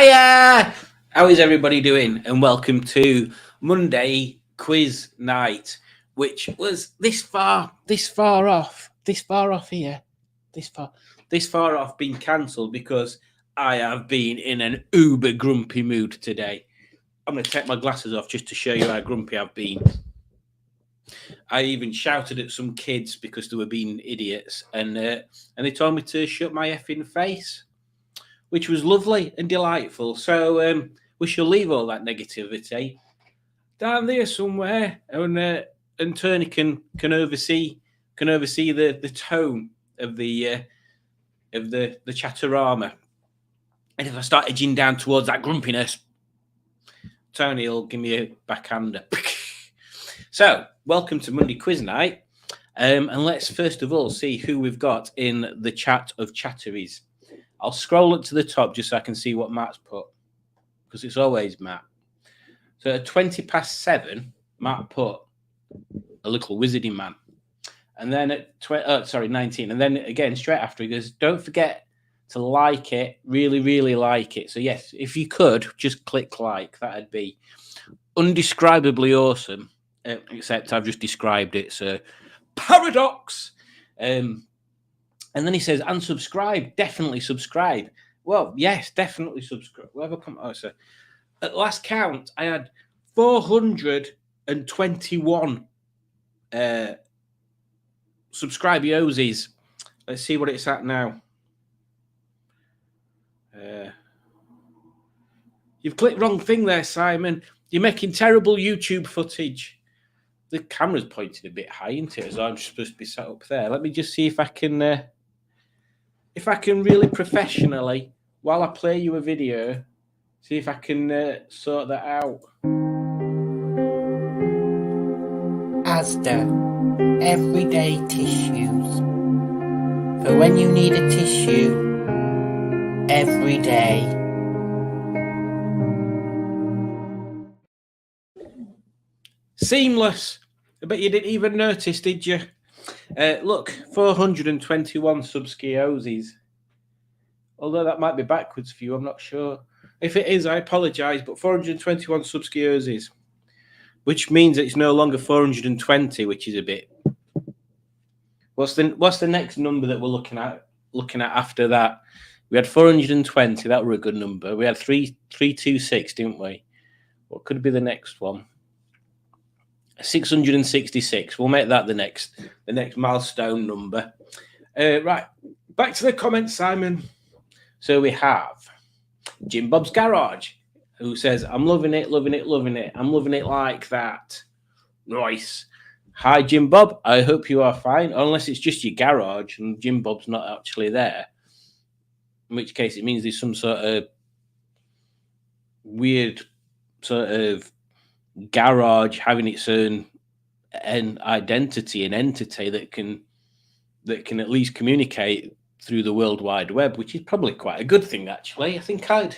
Hiya! How is everybody doing? And welcome to Monday quiz night, which was this far off here, this far off being cancelled because I have been in an uber grumpy mood today. I'm going to take my glasses off just to show you how grumpy I've been. I even shouted at some kids because they were being idiots, and they told me to shut my effing face, which was lovely and delightful. So we shall leave all that negativity down there somewhere, and Tony can oversee the tone of the chatterama. And if I start edging down towards that grumpiness, Tony will give me a backhander. So, welcome to Monday Quiz Night. And let's first of all see who we've got in the chat of chatteries. I'll scroll up to the top just so I can see what Matt's put, because it's always Matt. So at 7:20, Matt put a little wizarding man. And then at 19. And then again, straight after, he goes, don't forget to like it, really, really like it. So yes, if you could, just click like. That'd be undescribably awesome. Except I've just described it, so paradox. And then he says, and subscribe, definitely subscribe. Well, yes, definitely subscribe. So at last count, I had 421 subscribioses. Let's see what it's at now. You've clicked wrong thing there, Simon. You're making terrible YouTube footage. The camera's pointed a bit high, isn't it? As I'm supposed to be sat up there. Let me just see if I can really professionally, while I play you a video, see if I can sort that out. Asda everyday tissues. For when you need a tissue every day. Seamless. I bet you didn't even notice, did you? Look, 421 subscrioses. Although that might be backwards for you, I'm not sure. If it is, I apologise, but 421 subscrioses, which means it's no longer 420, which is a bit. What's the next number that we're looking at after that? We had 420. That were a good number. We had 326, didn't we? What could be the next one? 666. We'll make that the next milestone number. Right, back to the comments, Simon. So we have Jim Bob's Garage, who says, I'm loving it, loving it, loving it. I'm loving it like that. Nice. Hi, Jim Bob. I hope you are fine, unless it's just your garage and Jim Bob's not actually there. In which case it means there's some sort of weird sort of garage having its own identity and entity that can at least communicate through the World Wide Web, which is probably quite a good thing, actually. I think I'd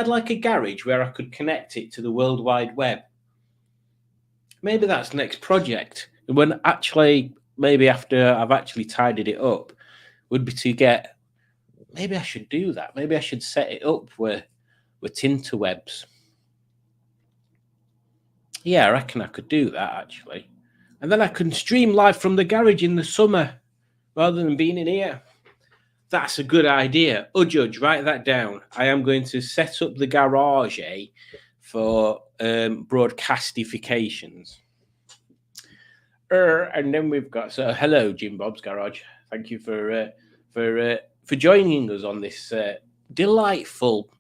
like a garage where I could connect it to the World Wide Web. Maybe that's the next project. When actually, maybe after I've actually tidied it up, would be to get. Maybe I should do that. Maybe I should set it up with interwebs. Yeah, I reckon I could do that, actually. And then I can stream live from the garage in the summer rather than being in here. That's a good idea. Judge, write that down. I am going to set up the garage for broadcastifications. And then we've got... So, hello, Jim Bob's Garage. Thank you for joining us on this delightful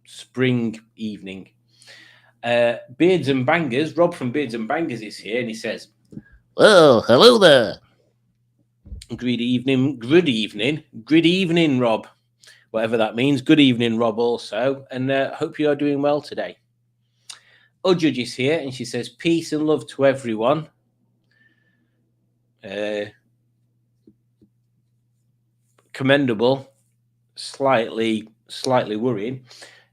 spring evening. Beards and Bangers, Rob from Beards and Bangers is here, and he says, well, hello there. Good evening, Rob. Whatever that means. Good evening, Rob, also. And hope you are doing well today. Judge is here, and she says, peace and love to everyone. Commendable. Slightly worrying.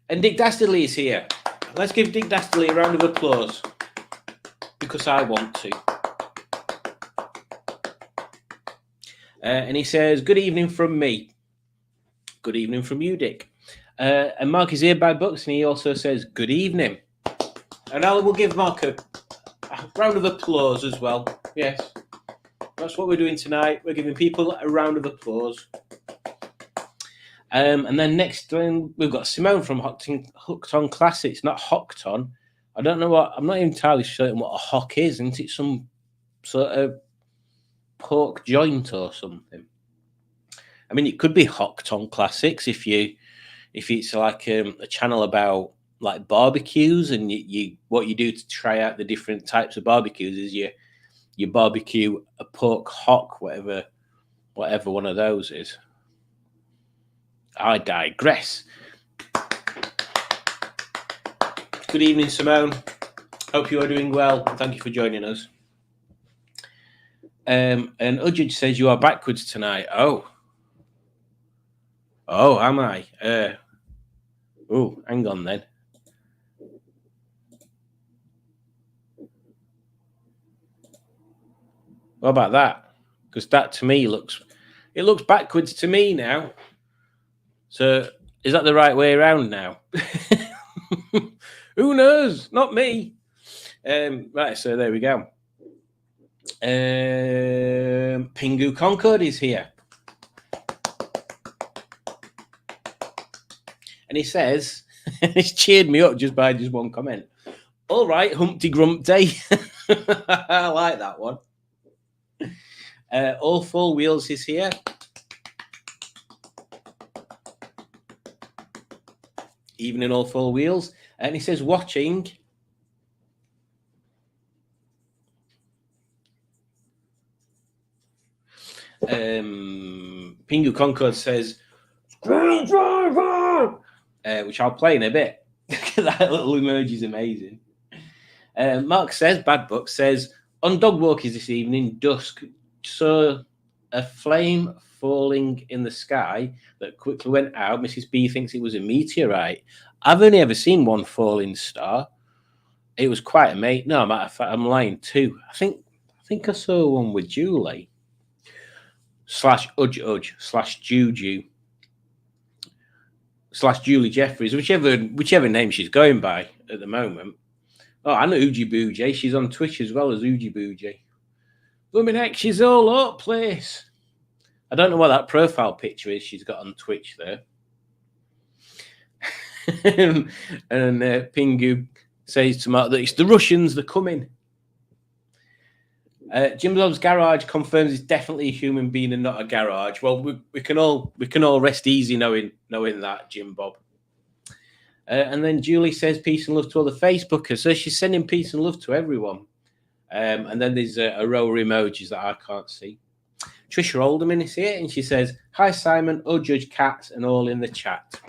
And Dick Dastardly is here. Let's give Dick Dastardly a round of applause, because I want to. And he says, good evening from me. Good evening from you, Dick. And Mark is here by books, and he also says good evening. And I will give Mark a round of applause as well. Yes, that's what we're doing tonight. We're giving people a round of applause. And then next we've got Simone from Hooked on Classics, not Hooked on. I don't know what, I'm not entirely certain what a hock is. Isn't it some sort of pork joint or something? I mean, it could be Hooked on Classics if it's like a channel about like barbecues, and you what you do to try out the different types of barbecues is you barbecue a pork hock, whatever one of those is. I digress. Good evening, Simone. Hope you are doing well. Thank you for joining us. And Ujaj says you are backwards tonight. Oh, am I? Hang on then. What about that? Because that to me looks backwards to me now. So is that the right way around now? Who knows? Not me. Right, so there we go. Pingu Concord is here. And he says, he's cheered me up just by one comment. All right, Humpty Grump Day. I like that one. All Four Wheels is here. Evening, All Four Wheels. And he says, watching. Pingu Concord says, Screwdriver! Which I'll play in a bit. That little emoji is amazing. Mark says, Bad Book says, on dog walkers this evening, dusk, saw a flame falling in the sky that quickly went out. Mrs. B thinks it was a meteorite. I've only ever seen one falling star. It was quite amazing. No, matter of fact, I'm lying too. I think I saw one with Julie / Udge / Juju / Julie Jeffries, whichever name she's going by at the moment. Oh, I know Uji Boojay. She's on Twitch as well as Uji Boojay. Blooming heck, she's all over the place. I don't know what that profile picture is she's got on Twitch there. and Pingu says to Mark that it's the Russians, they're coming. Jim Bob's Garage confirms it's definitely a human being and not a garage. Well, we can all rest easy knowing that, Jim Bob. And then Julie says peace and love to all the Facebookers. So she's sending peace and love to everyone. And then there's a row of emojis that I can't see. Trisha Alderman is here, and she says, hi, Simon, Judge Cats, and all in the chat.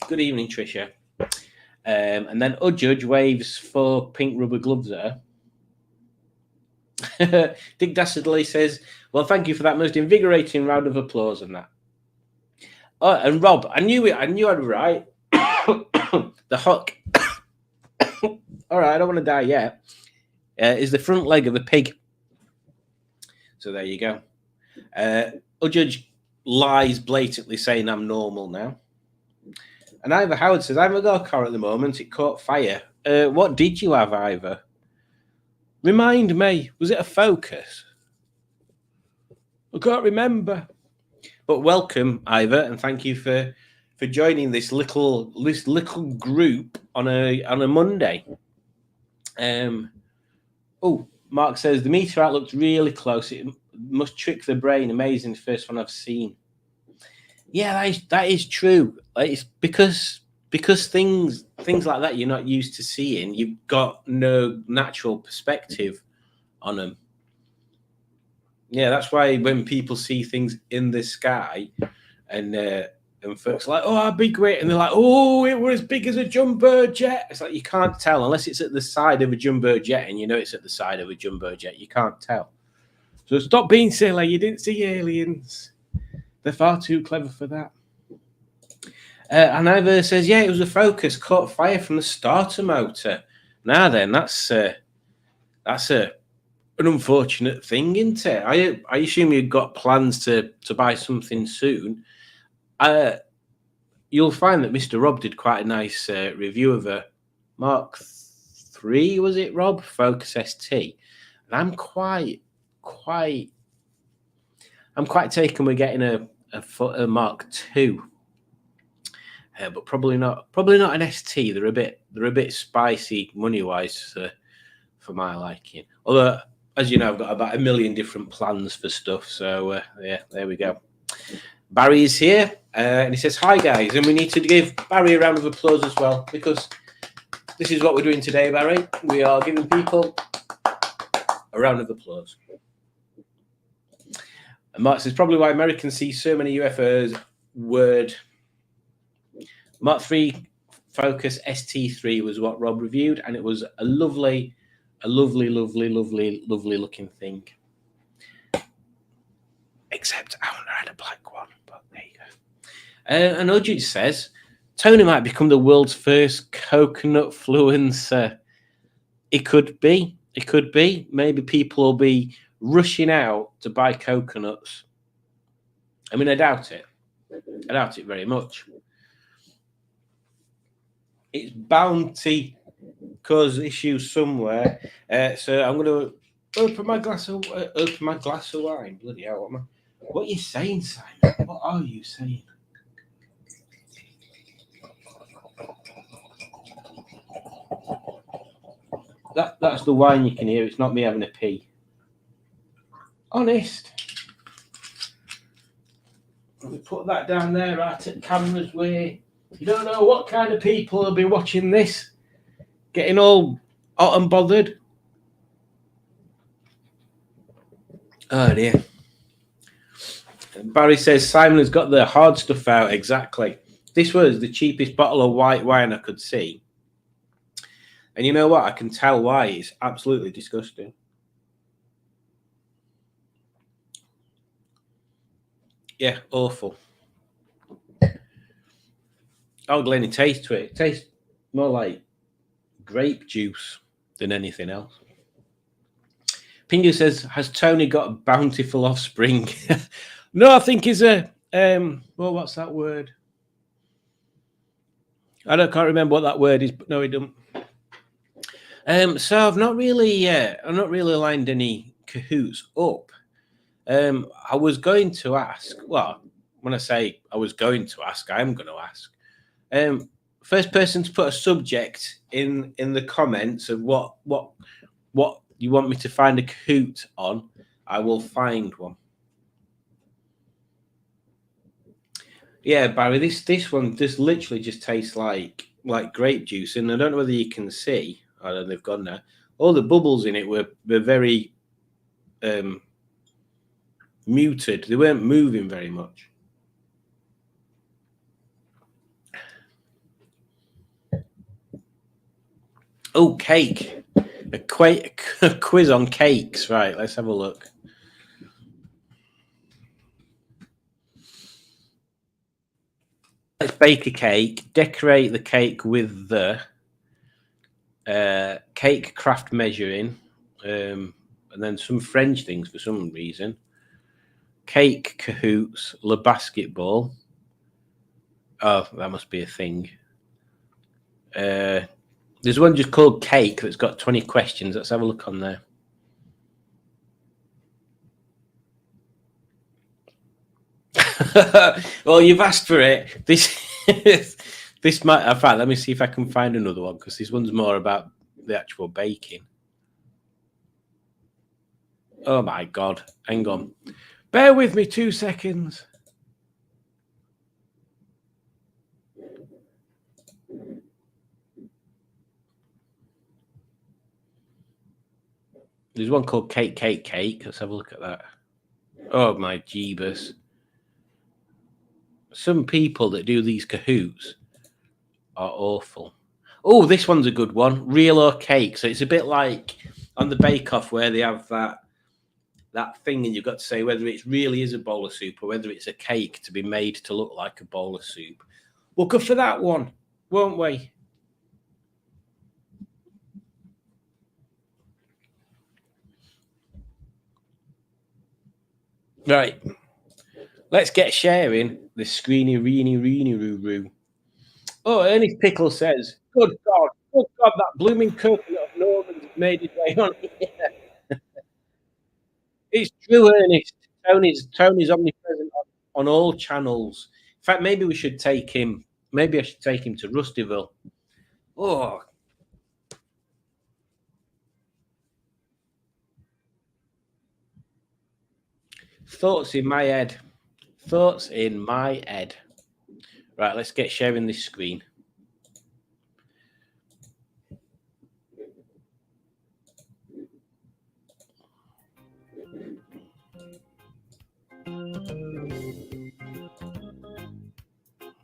Good evening, Trisha. And then Judge waves 4 pink rubber gloves at her. Dick Dastardly says, well, thank you for that most invigorating round of applause and that. Oh, and Rob, I knew I'd right. The hook. All right, I don't want to die yet. Is the front leg of a pig. So there you go. Judge lies blatantly saying I'm normal now. And Ivor Howard says, I haven't got a car at the moment. It caught fire. What did you have, Ivor? Remind me, was it a Focus? I can't remember. But welcome, Ivor, and thank you for joining this little group on a Monday. Mark says the meteorite looked really close. It must trick the brain. Amazing, first one I've seen. Yeah, that is true. It's because things like that you're not used to seeing. You've got no natural perspective on them. Yeah, that's why when people see things in the sky, and folks are like, oh, how big were it? And they're like, oh, it was as big as a jumbo jet. It's like you can't tell unless it's at the side of a jumbo jet, and you know it's at the side of a jumbo jet. You can't tell. So stop being silly. You didn't see aliens. They're far too clever for that. And Ivor says, yeah, it was a Focus, caught fire from the starter motor. Now then, that's a an unfortunate thing, isn't it? I assume you've got plans to buy something soon. You'll find that Mr. Rob did quite a nice review of a Mark III, was it, Rob? Focus ST. And I'm quite taken with getting a Mark II. But probably not an ST. They're a bit spicy money wise for my liking. Although, as you know, I've got about a million different plans for stuff. So yeah, there we go. Barry is here, and he says hi guys, and we need to give Barry a round of applause as well, because this is what we're doing today, Barry. We are giving people a round of applause. And Mark says probably why Americans see so many UFOs. Word. Mark III Focus ST3 was what Rob reviewed, and it was a lovely looking thing. Except I wouldn't have had a black one, but there you go. And Ujit says Tony might become the world's first coconut fluencer. It could be. Maybe people will be rushing out to buy coconuts. I mean, I doubt it. Very much. It's bound to cause issues somewhere. So I'm going to open my glass of wine. Bloody hell! What are you saying, Simon? What are you saying? That's the wine you can hear. It's not me having a pee. Honest. Let me put that down there right at camera's way. You don't know what kind of people will be watching this, getting all hot and bothered. Oh dear. Barry says Simon has got the hard stuff out. Exactly. This was the cheapest bottle of white wine I could see. And you know what? I can tell why. It's absolutely disgusting. Yeah, awful. Hardly any taste to it. It tastes more like grape juice than anything else. Pingu says, has Tony got a bountiful offspring? No, I think he's a well, what's that word? Can't remember what that word is, but no, he don't. So I've not really lined any cahoots up. I was going to ask. Well, when I say I was going to ask, I am going to ask. First person to put a subject in the comments of what you want me to find a cahoot on, I will find one. Yeah, Barry, this one just literally just tastes like grape juice, and I don't know whether you can see. I don't know, they've gone now. All the bubbles in it were very muted. They weren't moving very much. Oh, cake. A quiz on cakes. Right, let's have a look. Let's bake a cake. Decorate the cake with the cake craft measuring, and then some French things for some reason. Cake cahoots, Le Basketball. Oh, that must be a thing. There's one just called Cake that's got 20 questions. Let's have a look on there. Well, you've asked for it. This might. In fact, let me see if I can find another one, because this one's more about the actual baking. Oh my God! Hang on. Bear with me 2 seconds. There's one called Cake. Let's have a look at that. Oh my jeebus. Some people that do these cahoots are awful. Oh, this one's a good one. Real or cake. So it's a bit like on the Bake Off where they have that thing, and you've got to say whether it really is a bowl of soup or whether it's a cake to be made to look like a bowl of soup. We'll go for that one, won't we? Right. Let's get sharing the screeny, reeny, roo. Oh, Ernest Pickle says, good God, that blooming coconut of Norman's made its way on here. It's true, Ernest. Tony's omnipresent on all channels. In fact, maybe we should take him. Maybe I should take him to Rustyville. Oh, thoughts in my head. Thoughts in my head. Right, let's get sharing this screen.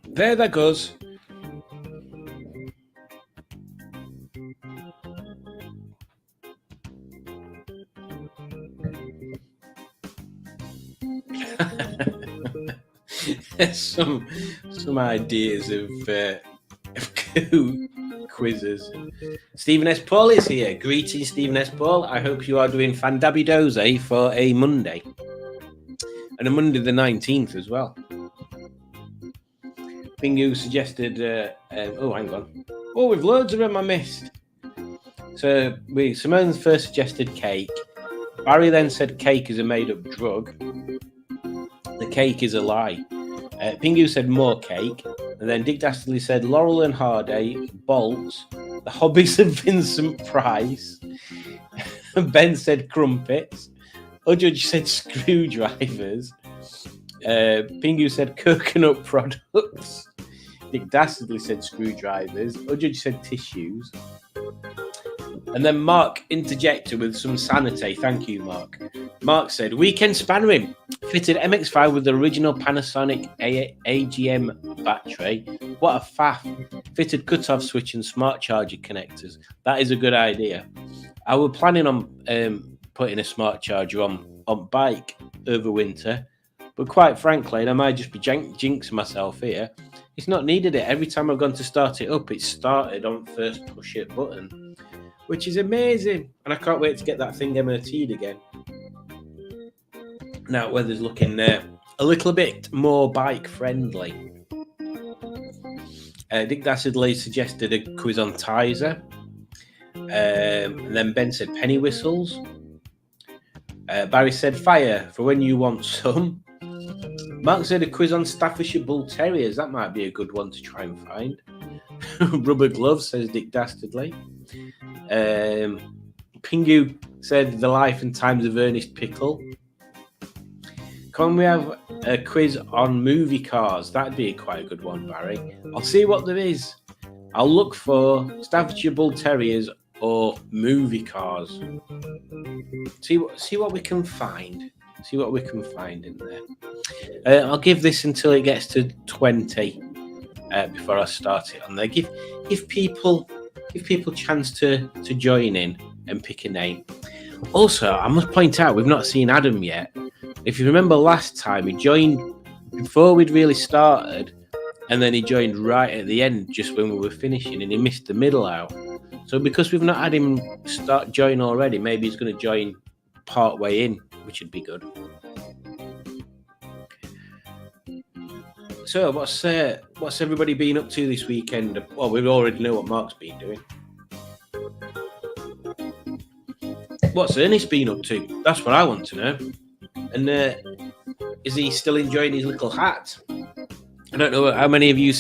There that goes. some ideas of quizzes. Stephen S. Paul is here. Greetings, Stephen S. Paul. I hope you are doing fandabidoze for a Monday. And a Monday the 19th as well. Bingu suggested... oh, hang on. Oh, we've loads of them I missed. So, Simone first suggested cake. Barry then said cake is a made-up drug. The cake is a lie. Pingu said more cake. And then Dick Dastardly said Laurel and Hardy, Bolts, The Hobbies of Vincent Price. Ben said crumpets. Udjudge said screwdrivers. Pingu said coconut products. Dick Dastardly said screwdrivers. Udjudge said tissues. And then Mark interjected with some sanity. Thank you, Mark. Mark said, weekend spannering. Fitted MX5 with the original Panasonic AGM battery. What a faff. Fitted cutoff switch and smart charger connectors. That is a good idea. I was planning on putting a smart charger on bike over winter. But quite frankly, and I might just be jinxing myself here, it's not needed it. Every time I've gone to start it up, it's started on first push it button, which is amazing. And I can't wait to get that thing MOT'd again. Now, weather's looking a little bit more bike friendly. Dick Dastardly suggested a quiz on Tizer. And then Ben said penny whistles. Barry said fire for when you want some. Mark said a quiz on Staffordshire Bull Terriers. That might be a good one to try and find. Rubber gloves, says Dick Dastardly. Pingu said the life and times of Ernest Pickle. Can we have a quiz on movie cars? That'd be quite a good one, Barry. I'll see what there is. I'll look for Staffordshire Bull Terriers or movie cars. See what we can find. See what we can find in there. I'll give this until it gets to 20 before I start it on there. Give people chance to join in and pick a name. Also, I must point out we've not seen Adam yet. If you remember last time, he joined before we'd really started, and then he joined right at the end, just when we were finishing, and he missed the middle out. So because we've not had him join already, maybe he's going to join part way in, which would be good. So what's everybody been up to this weekend? Well, we already know what Mark's been doing. What's Ernest been up to? That's what I want to know. And is he still enjoying his little hat? I don't know how many of you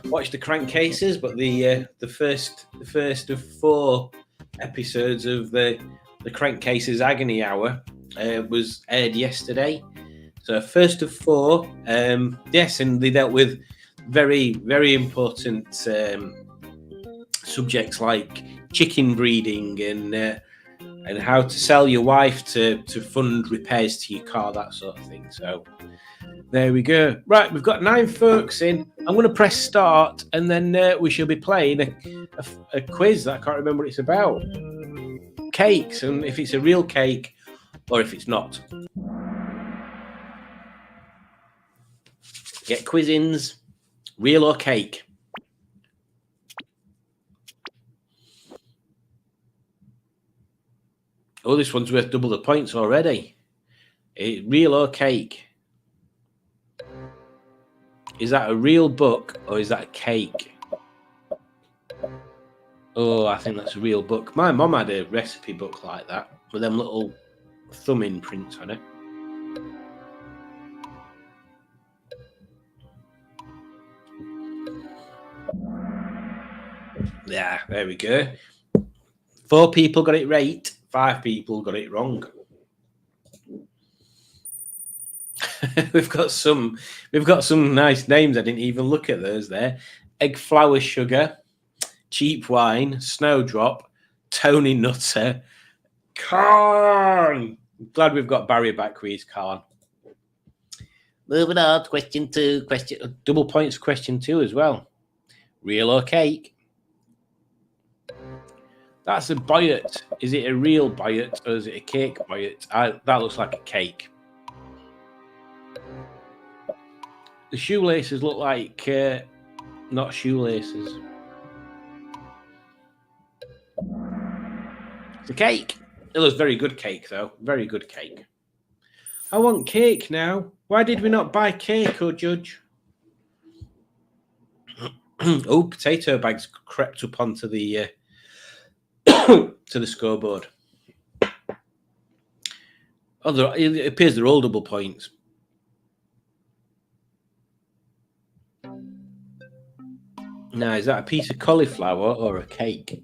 watch the Crankcases, but the first of 4 episodes of the Crankcases Agony Hour was aired yesterday. So first of 4, yes, and they dealt with very, very important subjects like chicken breeding and how to sell your wife to fund repairs to your car, that sort of thing. So there we go. Right, we've got 9 folks in. I'm going to press start, and then we shall be playing a quiz that I can't remember what it's about. Cakes, and if it's a real cake or if it's not. Get quizzings, real or cake. Oh, this one's worth double the points already. Real or cake? Is that a real book or is that a cake? Oh, I think that's a real book. My mum had a recipe book like that with them little thumb imprints on it. Yeah, there we go. 4 people got it right. 5 people got it wrong. We've got some nice names. I didn't even look at those there. Egg flour sugar, cheap wine, snowdrop, Tony Nutter, corn. Glad we've got Barry back with his corn. Moving on to question 2. Double points for question 2 as well. Real or cake? That's a boyet. Is it a real boyet or is it a cake boyet? That looks like a cake. The shoelaces look like not shoelaces. It's a cake. It looks very good cake, though. Very good cake. I want cake now. Why did we not buy cake, oh judge? Oh, potato bags crept up onto the to the scoreboard. Oh, it appears they're all double points. Now, is that a piece of cauliflower or a cake?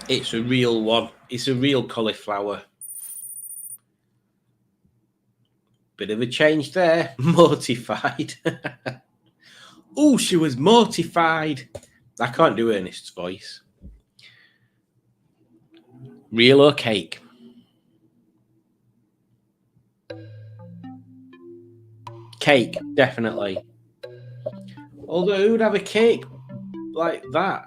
It's a real one. It's a real cauliflower. Bit of a change there. Mortified. Oh, she was mortified. I can't do Ernest's voice. Real or cake? Cake, definitely. Although, who would have a cake like that?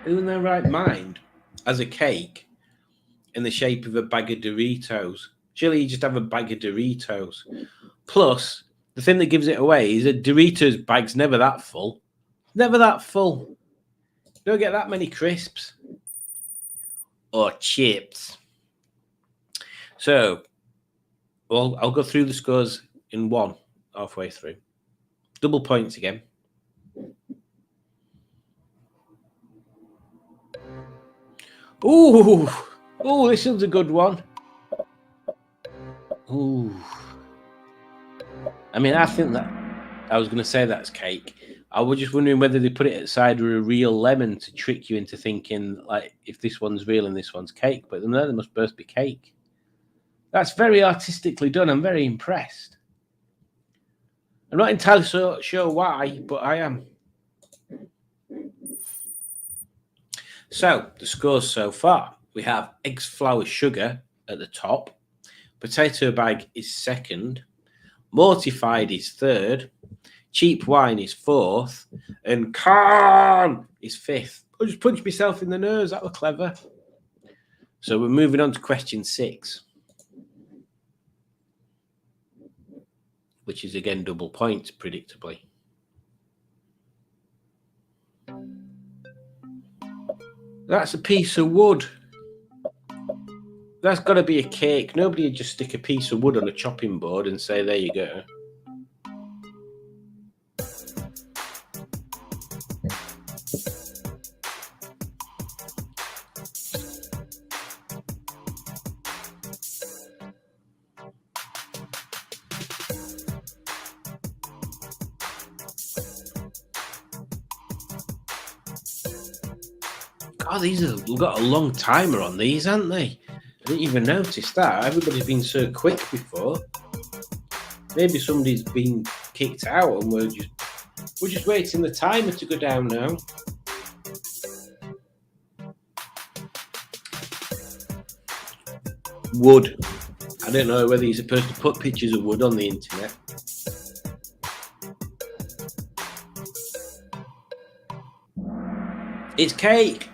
Who in their right mind has a cake in the shape of a bag of Doritos? Surely you just have a bag of Doritos. Plus, the thing that gives it away is a Doritos bag's never that full. Never that full. You don't get that many crisps. Or chips. So, well, I'll go through the scores in one halfway through. Double points again. Ooh, this one's a good one. Ooh. I mean, I think that I was going to say that's cake. I was just wondering whether they put it outside with a real lemon to trick you into thinking, like, if this one's real and this one's cake. But no, they must both be cake. That's very artistically done. I'm very impressed. I'm not entirely sure why, but I am. So, the scores so far. We have eggs, flour, sugar at the top. Potato bag is second. Mortified is third. Cheap wine is fourth. And corn is fifth. I just punched myself in the nose. That was clever. So, we're moving on to question 6. Which is, again, double points, predictably. That's a piece of wood. That's got to be a cake. Nobody would just stick a piece of wood on a chopping board and say, there you go. God, we've got a long timer on these, haven't they? I didn't even notice that. Everybody's been so quick before. Maybe somebody's been kicked out and we're just waiting the timer to go down now. Wood. I don't know whether you're supposed to put pictures of wood on the internet. It's cake.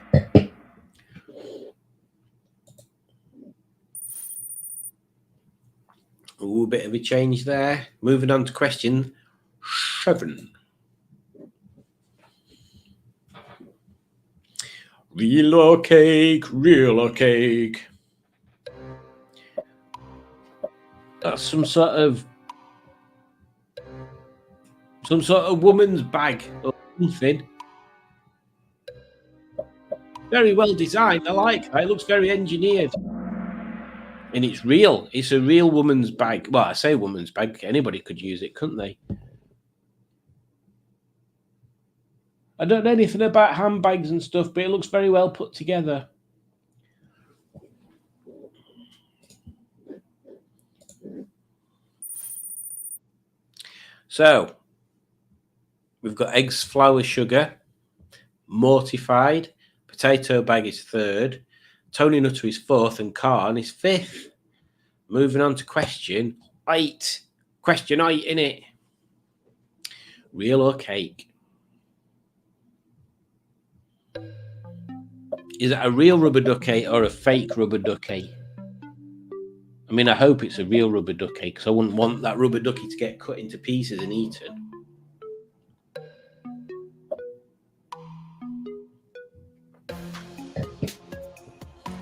Ooh, a bit of a change there. Moving on to question 7. Real cake, real cake. That's some sort of woman's bag or something. Very well designed. I like that. It looks very engineered. And it's real. It's a real woman's bag. Well, I say woman's bag. Anybody could use it, couldn't they? I don't know anything about handbags and stuff, but it looks very well put together. So, we've got eggs, flour, sugar, mortified, potato bag is third, Tony Nutter is fourth, and Khan is fifth. Moving on to question 8. Question 8, innit? Real or cake? Is it a real rubber ducky or a fake rubber ducky? I mean, I hope it's a real rubber ducky because I wouldn't want that rubber ducky to get cut into pieces and eaten.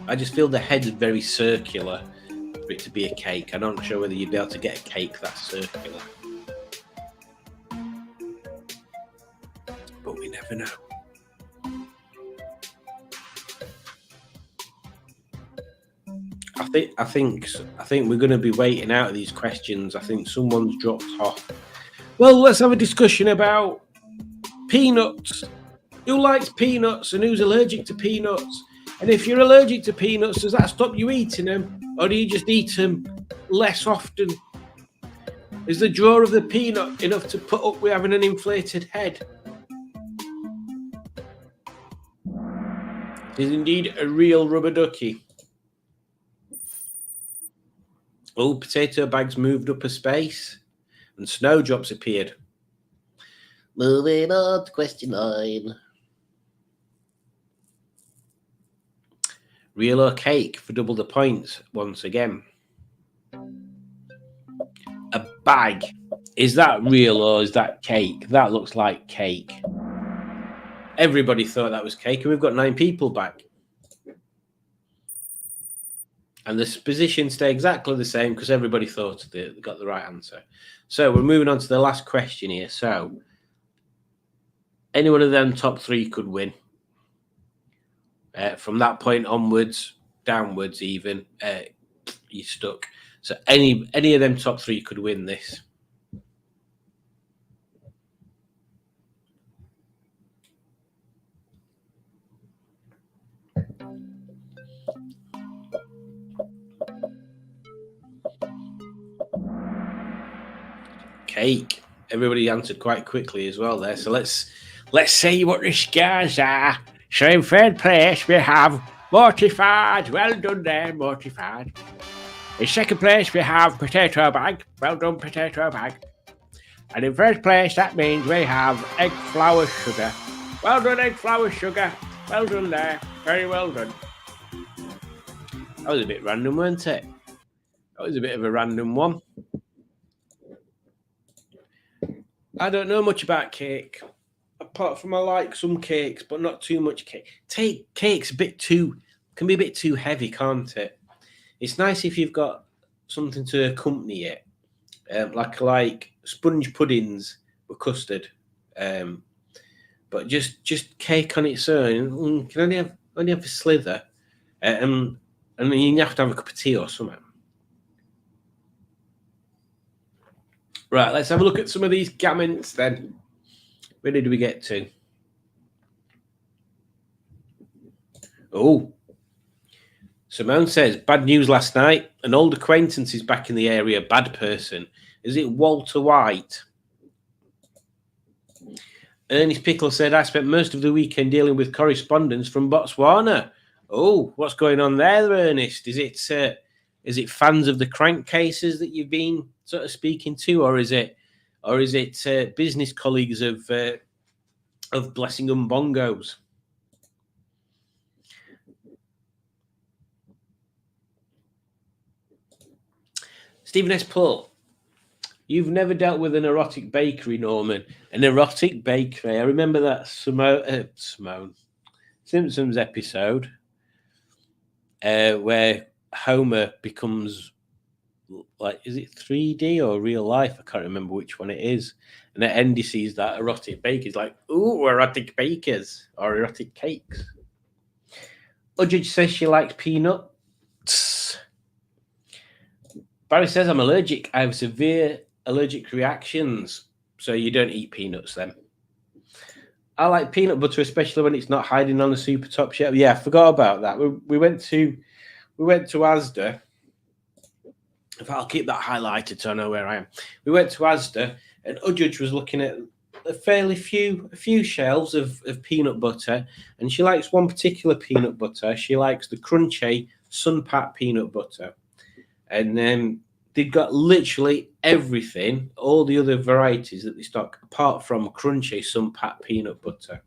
I just feel the head's very circular for it to be a cake. I'm not sure whether you'd be able to get a cake that's circular. But we never know. I think we're going to be waiting out of these questions. I think someone's dropped off. Well, let's have a discussion about peanuts. Who likes peanuts and who's allergic to peanuts? And if you're allergic to peanuts, does that stop you eating them? Or do you just eat them less often? Is the draw of the peanut enough to put up with having an inflated head? It is indeed a real rubber ducky. Oh, potato bags moved up a space and snowdrops appeared. Moving on to question 9. Real or cake for double the points once again. A bag. Is that real or is that cake? That looks like cake. Everybody thought that was cake, and we've got 9 people back. And the positions stay exactly the same because everybody thought they got the right answer. So we're moving on to the last question here. So any one of them top 3 could win. From that point onwards, downwards even, you're stuck. So any of them top 3 could win this. Cake. Everybody answered quite quickly as well there. So let's see what the scores are. So in third place we have Mortified. Well done there, Mortified. In second place we have Potato Bag. Well done, Potato Bag. And in first place that means we have Egg, Flour, Sugar. Well done, Egg, Flour, Sugar. Well done there. Very well done. That was a bit random, weren't it? That was a bit of a random one. I don't know much about cake, apart from I like some cakes, but not too much cake. Cake's can be a bit too heavy, can't it? It's nice if you've got something to accompany it, like sponge puddings with custard. But just cake on its own, you can only have a slither, and you have to have a cup of tea or something. Right, let's have a look at some of these comments then. Where did we get to? Oh, Simone says, bad news last night. An old acquaintance is back in the area. Bad person. Is it Walter White? Ernest Pickle said, I spent most of the weekend dealing with correspondence from Botswana. Oh, what's going on there, Ernest? Is it fans of the crankcases that you've been sort of speaking to, or is it business colleagues of Blessing Bongos? Stephen S. Paul, you've never dealt with an erotic bakery, Norman. An erotic bakery. I remember that Simpsons episode where Homer becomes like, is it 3D or real life? I can't remember which one it is. And at end he sees that erotic bake. He's like, ooh, erotic bakers or erotic cakes. Udge says she likes peanuts. Barry says, I'm allergic. I have severe allergic reactions. So you don't eat peanuts then. I like peanut butter, especially when it's not hiding on the super top shelf. Yeah, I forgot about that. We went to Asda. In fact, I'll keep that highlighted so I know where I am. We went to Asda, and Udge was looking at a few shelves of peanut butter, and she likes one particular peanut butter. She likes the Crunchy Sunpat peanut butter, and they've got literally everything, all the other varieties that they stock, apart from Crunchy Sunpat peanut butter.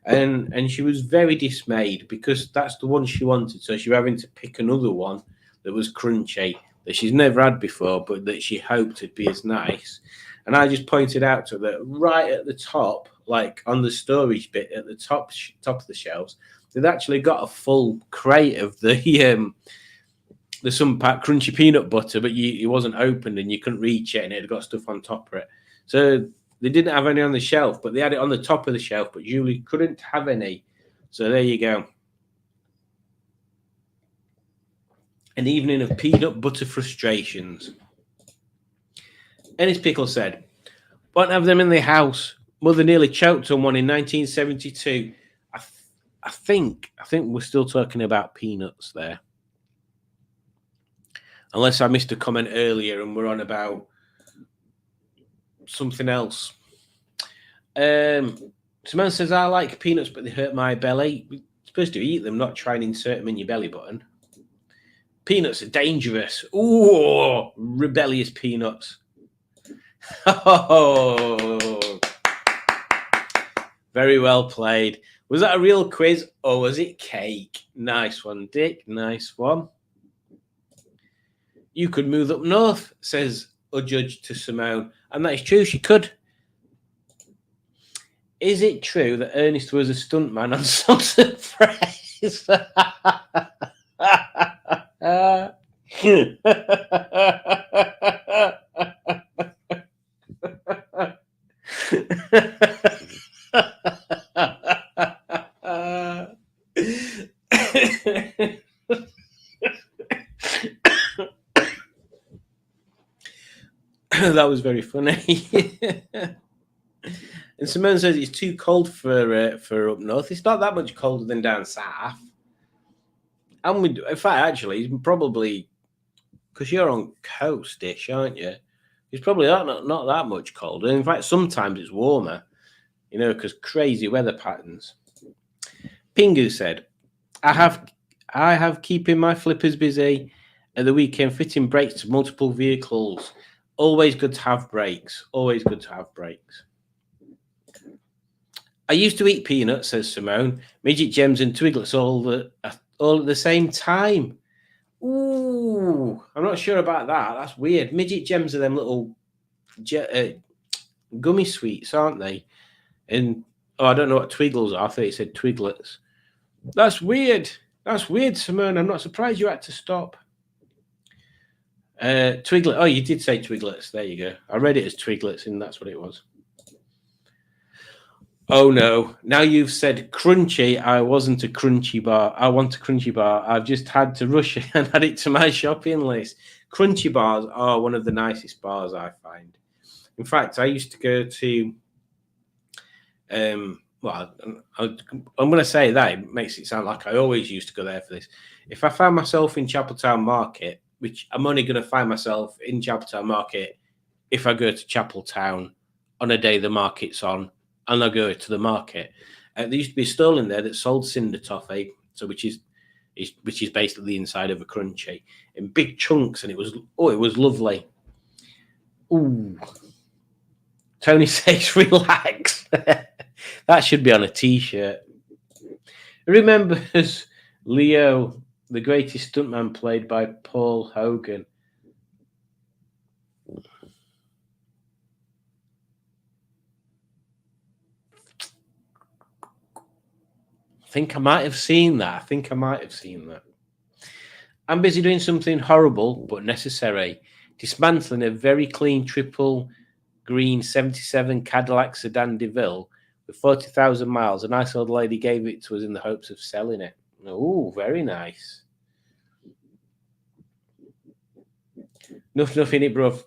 And she was very dismayed because that's the one she wanted. So she was having to pick another one that was crunchy that she's never had before, but that she hoped would be as nice. And I just pointed out to her that right at the top, like on the storage bit at the top of the shelves, they'd actually got a full crate of the Sunpat crunchy peanut butter, but it wasn't opened and you couldn't reach it, and it had got stuff on top of it. So they didn't have any on the shelf, but they had it on the top of the shelf, but Julie couldn't have any. So there you go. An evening of peanut butter frustrations. Ennis Pickle said, won't have them in the house. Mother nearly choked on one in 1972. I think we're still talking about peanuts there. Unless I missed a comment earlier and we're on about something else. Simone says, I like peanuts, but they hurt my belly. You're supposed to eat them, not try and insert them in your belly button. Peanuts are dangerous. Ooh, rebellious peanuts. Oh, very well played. Was that a real quiz or was it cake? Nice one, Dick. Nice one. You could move up north, says Udge to Simone. And that is true, she could. Is it true that Ernest was a stuntman on Sons of Praise? That was very funny. And Simone says it's too cold for up north. It's not that much colder than down south. And in fact, actually, it's probably because you're on coast-ish, aren't you? It's probably not that much colder. In fact, sometimes it's warmer, because crazy weather patterns. Pingu said, I have keeping my flippers busy at the weekend, fitting brakes to multiple vehicles. Always good to have brakes. Always good to have brakes. I used to eat peanuts, says Simone. Midget Gems and Twiglets all at the same time. Ooh, I'm not sure about that. That's weird. Midget Gems are them little gummy sweets, aren't they? And I don't know what Twiggles are. I thought you said Twiglets. That's weird. That's weird, Simone. I'm not surprised you had to stop. Twiglet. Oh, you did say Twiglets. There you go. I read it as Twiglets, and that's what it was. Oh no! Now you've said crunchy. I wasn't a crunchy bar. I want a crunchy bar. I've just had to rush and add it to my shopping list. Crunchy bars are one of the nicest bars I find. In fact, I used to go to. Well, I'm going to say that it makes it sound like I always used to go there for this. If I found myself in Chapeltown Market, which I'm only going to find myself in Chapeltown Market if I go to Chapeltown on a day the market's on, and I go to the market. There used to be a stall in there that sold cinder toffee, so which is basically the inside of a crunchy in big chunks, and it was lovely. Ooh, Tony says relax. That should be on a t-shirt. Remembers Leo, the greatest stuntman, played by Paul Hogan. think I might have seen that. I'm busy doing something horrible but necessary. Dismantling a very clean triple green 77 Cadillac sedan DeVille with 40,000 miles. A nice old lady gave it to us in the hopes of selling it. Oh, very nice. Nothing in it, bruv.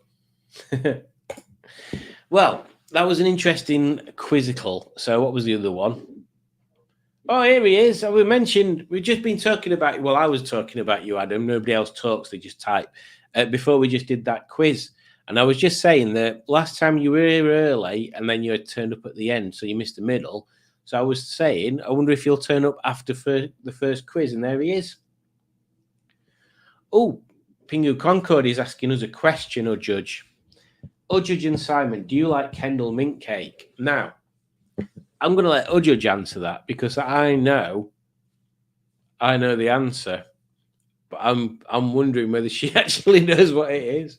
Well, that was an interesting quizzical. So what was the other one? Oh, here he is. We've just been talking about, well, I was talking about you, Adam. Nobody else talks, they just type. Before we just did that quiz. And I was just saying that last time you were here early and then you had turned up at the end, so you missed the middle. So I was saying, I wonder if you'll turn up after the first quiz. And there he is. Oh, Pingu Concord is asking us a question, or Judge. Judge and Simon, do you like Kendal mint cake? Now, I'm going to let Judge answer that because I know the answer, but I'm wondering whether she actually knows what it is.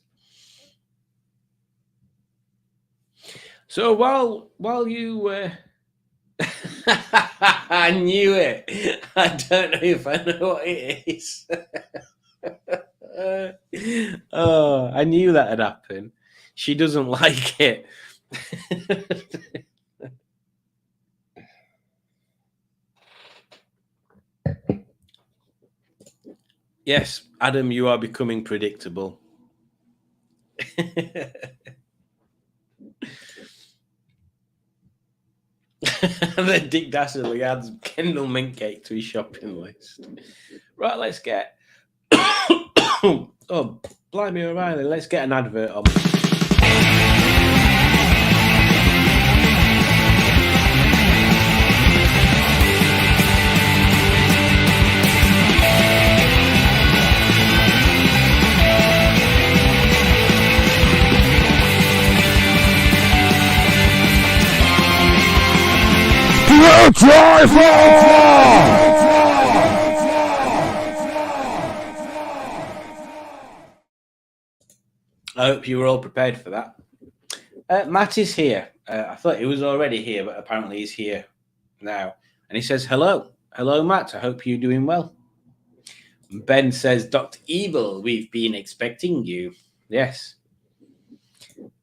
So while you, I knew it. I don't know if I know what it is. Oh, I knew that had happened. She doesn't like it. Yes, Adam, you are becoming predictable. And then Dick Dastardly adds Kendal mint cake to his shopping list. Right, let's get. Oh, blimey O'Reilly, let's get an advert on. I hope you were all prepared for that. Matt is here. I thought he was already here, but apparently he's here now. And he says, hello. Hello, Matt. I hope you're doing well. Ben says, Dr. Evil, we've been expecting you. Yes.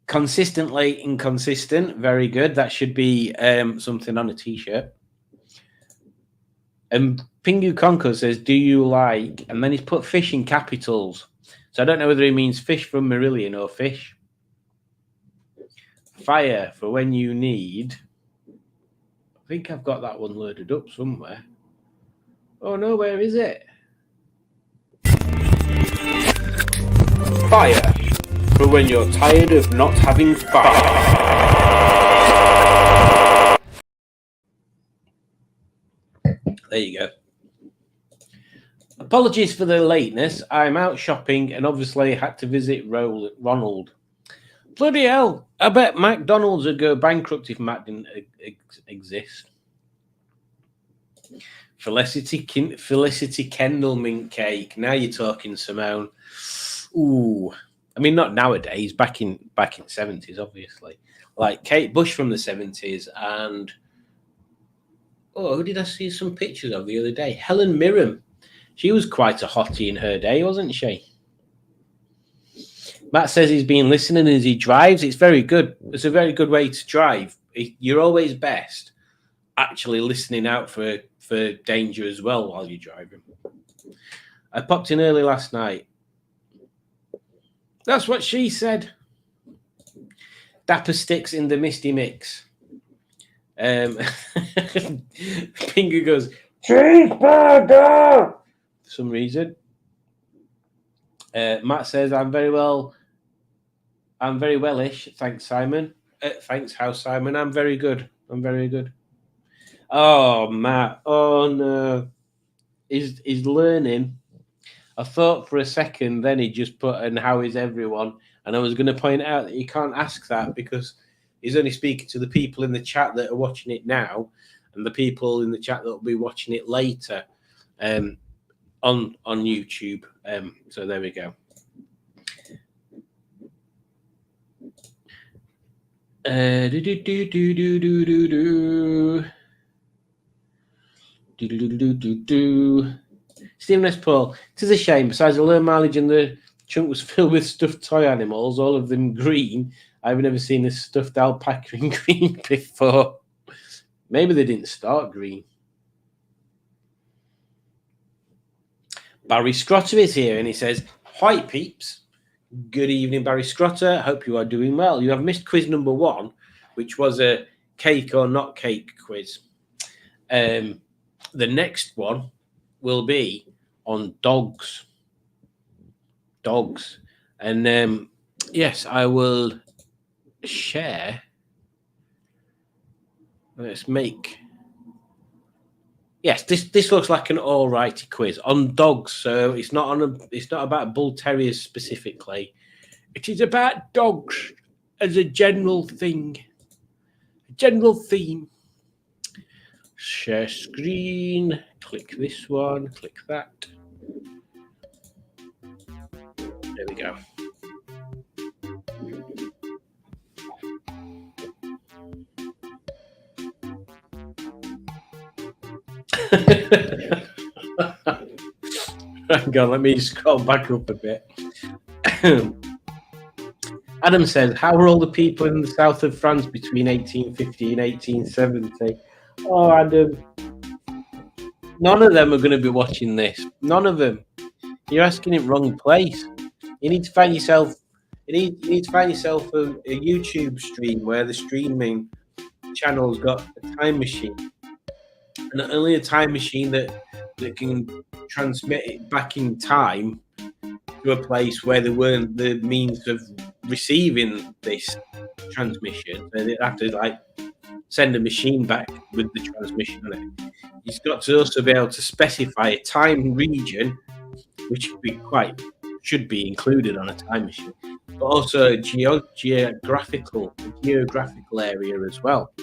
Consistently inconsistent. Very good. That should be something on a T-shirt. And Pingu Conco says, do you like... And then he's put fish in capitals. So I don't know whether he means fish from Marillion or fish. Fire for when you need. I think I've got that one loaded up somewhere. Oh no, where is it? Fire for when you're tired of not having fire. There you go. Apologies for the lateness. I'm out shopping and obviously had to visit Ronald. Bloody hell. I bet McDonald's would go bankrupt if Matt didn't exist. Felicity Kendal mint cake. Now you're talking, Simone. Ooh. I mean, not nowadays. Back in the 70s, obviously. Like Kate Bush from the 70s and... Oh, who did I see some pictures of the other day? Helen Mirren. She was quite a hottie in her day, wasn't she? Matt says he's been listening as he drives. It's very good. It's a very good way to drive. You're always best actually listening out for danger as well while you're driving. I popped in early last night. That's what she said. Dapper Sticks in the Misty Mix. Pingu goes, cheeseburger! For some reason. Matt says, I'm very wellish. Thanks, Simon. Thanks, House Simon. I'm very good. Oh, Matt. Oh, no. He's learning. I thought for a second then he just put, and how is everyone? And I was going to point out that you can't ask that because he's only speaking to the people in the chat that are watching it now and the people in the chat that will be watching it later on YouTube. So there we go. Stephen S. Paul. It is a shame. Besides the low mileage and the trunk was filled with stuffed toy animals, all of them green. I've never seen a stuffed alpaca in green before. Maybe they didn't start green. Barry Scrotter is here and he says, "Hi peeps. Good evening, Barry Scrotter. Hope you are doing well. You have missed quiz number 1, which was a cake or not cake quiz. The next one will be on dogs. Dogs. And yes, I will share. Let's make. Yes, this looks like an alrighty quiz on dogs. So it's not about bull terriers specifically. It is about dogs as a general thing, a general theme. Share screen. Click this one. Click that. There we go. Hang on, let me scroll back up a bit. Adam says, how were all the people in the south of France between 1850 and 1870? Oh, Adam. None of them are going to be watching this. None of them. You're asking it wrong place. You need to find yourself. You need to find yourself a YouTube stream where the streaming channel's got a time machine, and only a time machine that can transmit it back in time to a place where there weren't the means of receiving this transmission. So they have to send a machine back with the transmission on it. You've got to also be able to specify a time region, which should be included on a time machine, but also a geographical area as well.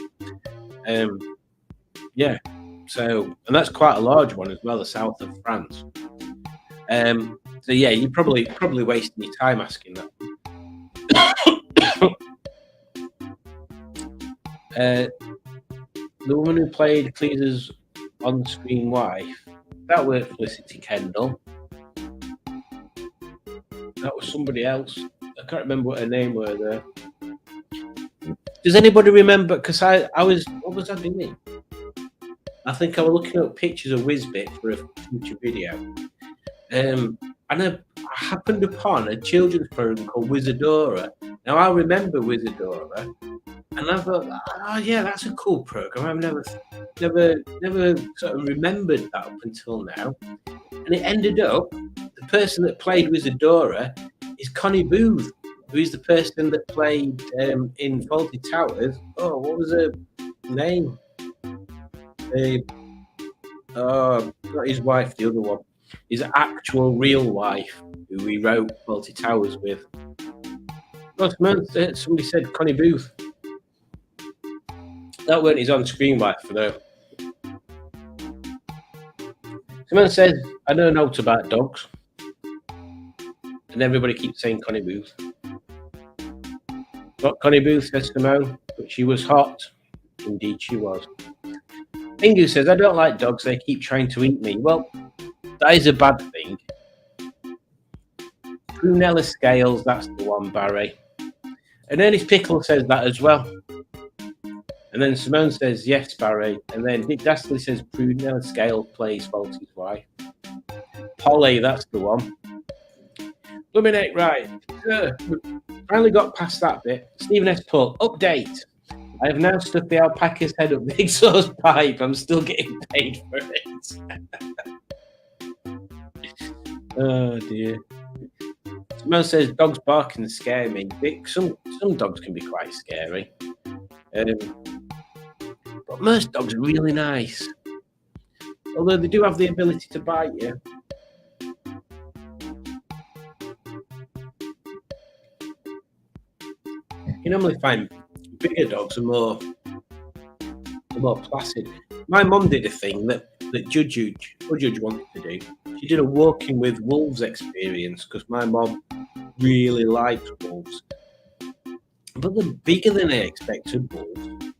Yeah. So, and that's quite a large one as well, the south of France. So yeah, you're probably wasting your time asking that. The woman who played Cleese's on-screen wife, that was Felicity Kendall. That was somebody else. I can't remember what her name were there. Does anybody remember? Because I was, what was I doing? I think I was looking up pictures of Whizbit for a future video. And I happened upon a children's program called Wizardora. Now, I remember Wizardora, and I thought, oh, yeah, that's a cool program. I've never sort of remembered that up until now. And it ended up, the person that played Wizardora is Connie Booth, who is the person that played in Fawlty Towers. Oh, what was her name? Not his wife, the other one. His actual real wife, who he wrote Fawlty Towers with. Oh, somebody said Connie Booth. That weren't his on-screen wife, though. Someone says, I know notes about dogs. And everybody keeps saying Connie Booth. Not Connie Booth, says Simone, but she was hot. Indeed, she was. Pingu says, I don't like dogs, they keep trying to eat me. Well, that is a bad thing. Prunella Scales, that's the one, Barry. And Ernest Pickle says that as well. And then Simone says, yes, Barry. And then Dick Dastley says, Prunella Scales plays Fawlty's wife. Polly, that's the one. Luminate, right. Finally got past that bit. Stephen S. Paul, update. I have now stuck the alpaca's head up the exhaust pipe. I'm still getting paid for it. Oh, dear. Someone says dogs barking scare me. Some dogs can be quite scary. But most dogs are really nice. Although they do have the ability to bite you. You normally find bigger dogs are more placid. My mum did a thing that Judge wanted to do. She did a walking with wolves experience because my mum really likes wolves. But they're bigger than I expected wolves.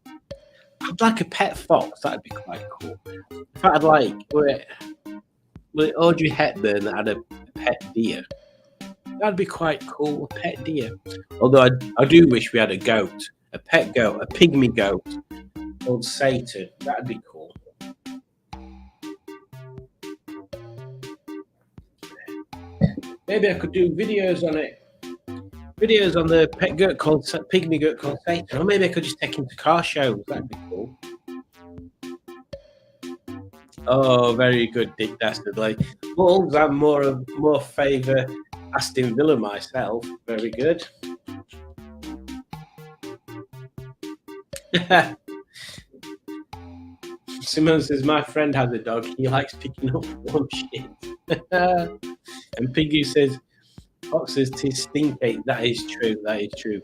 I I'd like a pet fox. That'd be quite cool. If I'd like, was it Audrey Hepburn that had a pet deer? That'd be quite cool, a pet deer. Although I do wish we had a goat, a pet goat, a pygmy goat called Satan. That'd be cool. Maybe I could do videos on it. Videos on the pet goat called pygmy goat called Satan. Or maybe I could just take him to car shows. That'd be cool. Oh, very good, Dick Dastardly. Wolves, I'm more favour Aston Villa myself. Very good. Simone says, my friend has a dog. He likes picking up warm shit. And Piggy says, foxes tis stinky. That is true. That is true.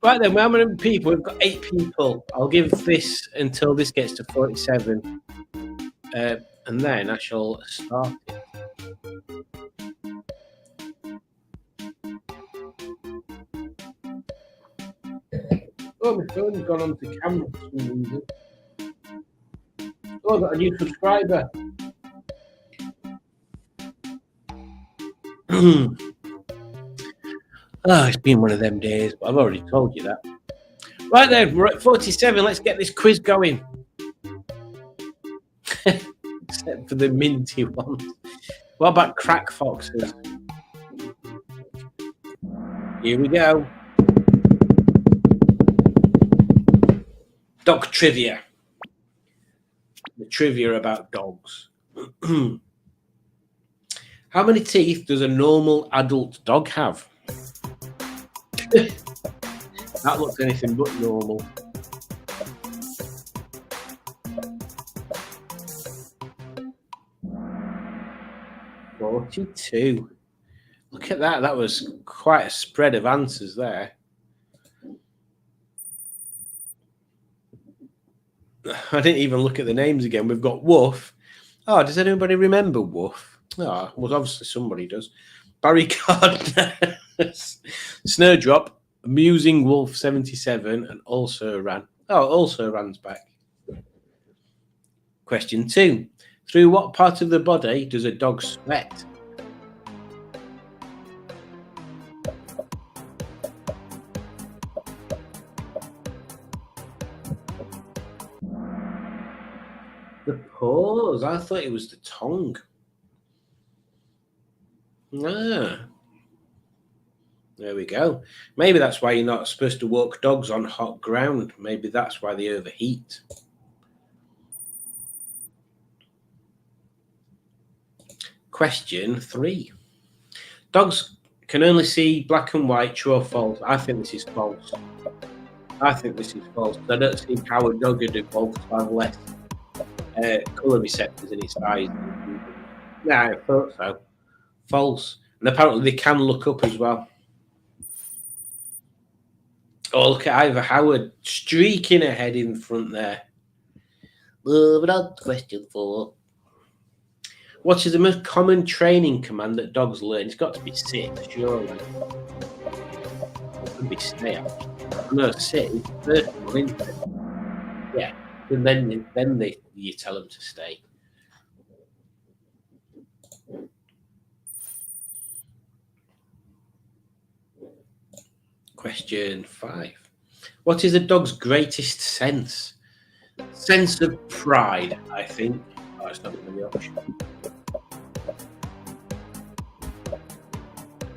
Right then, how many people? We've got 8 people. I'll give this until this gets to 47. And then I shall start it. Oh, my phone's gone on to camera for some reason. Oh, I've got a new subscriber. Oh, it's been one of them days, but I've already told you that. Right then, we're at 47. Let's get this quiz going. Except for the minty ones. What about crack foxes? Here we go. Dog trivia. The trivia about dogs. How many teeth does a normal adult dog have? That looks anything but normal. "42." Look at that. That was quite a spread of answers there. I didn't even look at the names again. We've got Woof. Oh, does anybody remember Woof? Oh, well, obviously somebody does. Barry Gardner, Snowdrop, Amusing Wolf 77, and Also Ran. Oh, Also Ran's back. Question 2. Through what part of the body does a dog sweat? The paws. I thought it was the tongue. Ah. There we go. Maybe that's why you're not supposed to walk dogs on hot ground. Maybe that's why they overheat. Question 3. Dogs can only see black and white, true or false? I think this is false. I don't see how a dog would evolve to have less colour receptors in its eyes. No, I thought so. False. And apparently they can look up as well. Oh, look at Ivor Howard streaking ahead in front there. Moving on to question 4. What is the most common training command that dogs learn? It's got to be sit, surely. It could be stay, actually. No, sit is the first one, isn't it? Yeah. And then you tell them to stay. Question 5. What is a dog's greatest sense? Sense of pride, I think. Oh, it's not going to be option.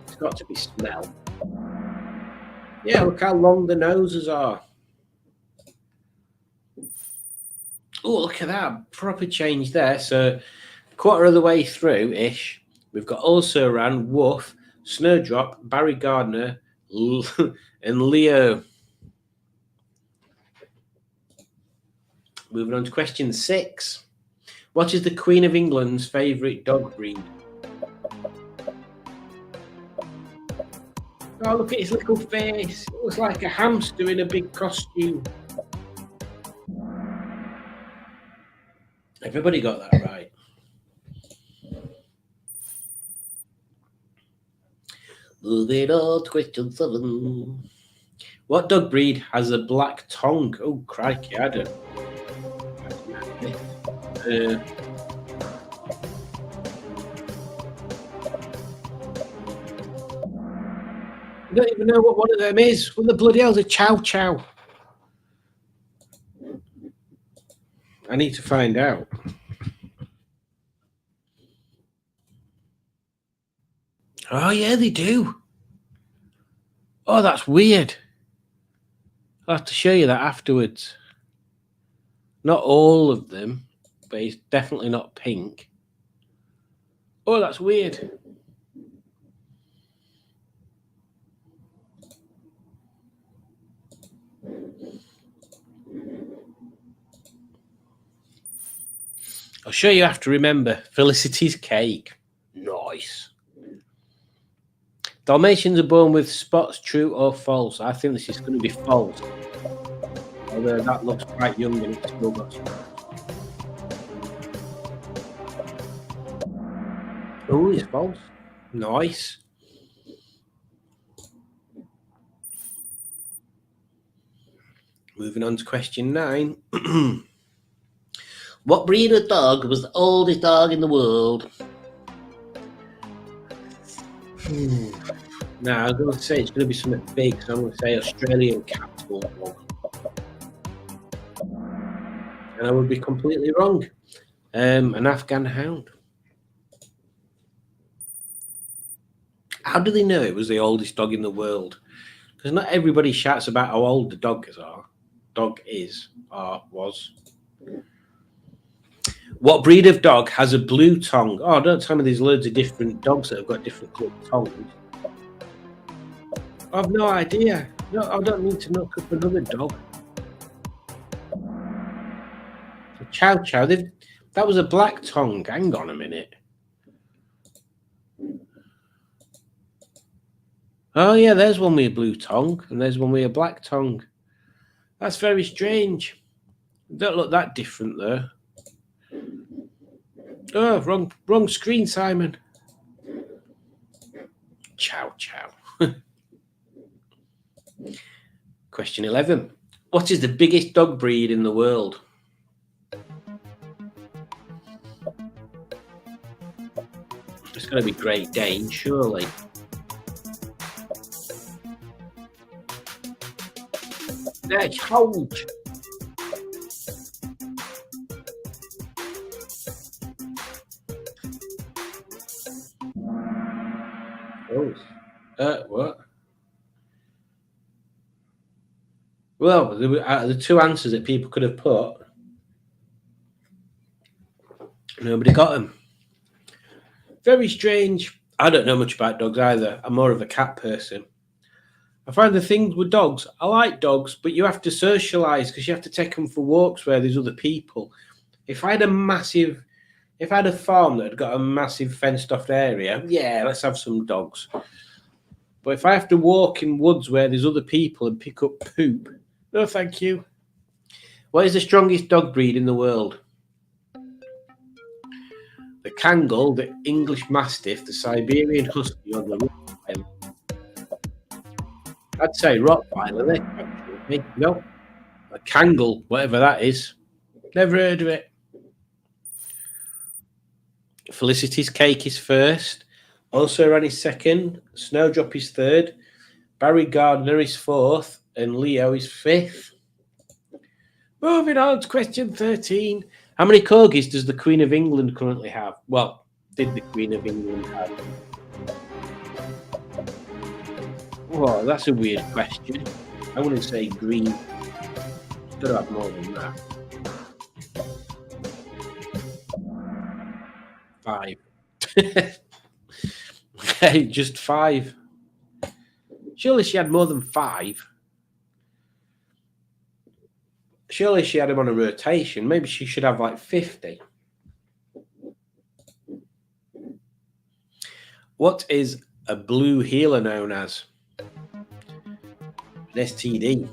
It's got to be smell. Yeah, look how long the noses are. Oh, look at that. Proper change there. So, quarter of the way through-ish, we've got Also Ran, Woof, Snowdrop, Barry Gardner, and Leo. Moving on to question 6. What is the Queen of England's favourite dog breed? Oh, look at his little face. It looks like a hamster in a big costume. Everybody got that right. Moving on to question 7. What dog breed has a black tongue? Oh, crikey, I don't. I don't even know what one of them is. What the bloody hell's a Chow Chow? I need to find out. Oh, yeah, they do. Oh, that's weird. I'll have to show you that afterwards. Not all of them, but it's definitely not pink. Oh, that's weird. I'll show you after. Remember, Felicity's cake. Nice. Dalmatians are born with spots, true or false? I think this is going to be false. Although that looks quite young and it's still got spots. Oh, it's false. Nice. Moving on to question 9. What breed of dog was the oldest dog in the world? Now, I was going to say it's going to be something big, so I'm going to say Australian Cattle Dog. And I would be completely wrong. An Afghan Hound. How do they know it was the oldest dog in the world? Because not everybody shouts about how old the dog is or was. What breed of dog has a blue tongue? Oh, don't tell me there's loads of different dogs that have got different coloured tongues. I've no idea. No, I don't need to look up another dog. A Chow Chow. That was a black tongue. Hang on a minute. Oh, yeah, there's one with a blue tongue, and there's one with a black tongue. That's very strange. Don't look that different, though. Oh, wrong screen, Simon. Chow Chow. Question 11. What is the biggest dog breed in the world? It's going to be Great Dane, surely. That's huge. Oh, what? Well, there were the two answers that people could have put. Nobody got them. Very strange. I don't know much about dogs either. I'm more of a cat person. I find the things with dogs, I like dogs, but you have to socialise because you have to take them for walks where there's other people. If I had a farm that had got a massive fenced off area, yeah, let's have some dogs. But if I have to walk in woods where there's other people and pick up poop, no thank you. What is the strongest dog breed in the world? The Kangal, the English Mastiff, the Siberian Husky, or the Rottweiler? I'd say Rottweiler. No, a Kangal, whatever that is. Never heard of it. Felicity's cake is first. Also ran is second. Snowdrop is third. Barry Gardner is fourth. And Leo is fifth. Moving on to question 13. How many corgis does the Queen of England currently have? Well, did the Queen of England have? Oh, that's a weird question. I wouldn't say green. Got to have more than that. 5. Hey, just 5. Surely she had more than 5. Surely she had him on a rotation. Maybe she should have like 50. What is a blue heeler known as? An STD.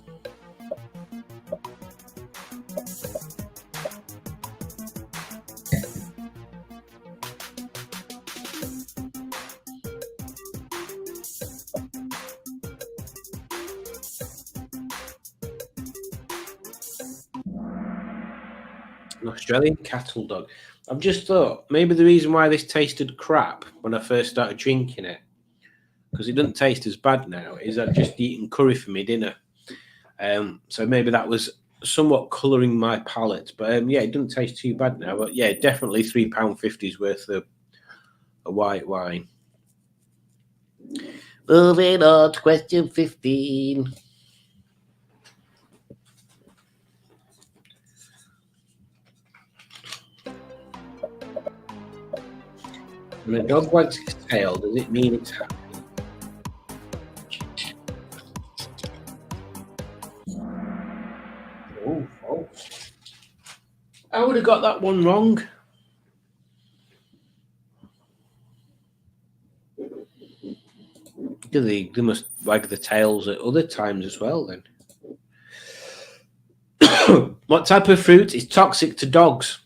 An Australian cattle dog. I've just thought maybe the reason why this tasted crap when I first started drinking it, because it doesn't taste as bad now, is I've just eaten curry for my dinner. So maybe that was somewhat colouring my palate. But yeah, it doesn't taste too bad now. But yeah, definitely £3.50 worth of a white wine. Moving on to question 15. When a dog wags its tail, does it mean it's happy? Oh, false. I would have got that one wrong. They must wag the tails at other times as well, then. What type of fruit is toxic to dogs?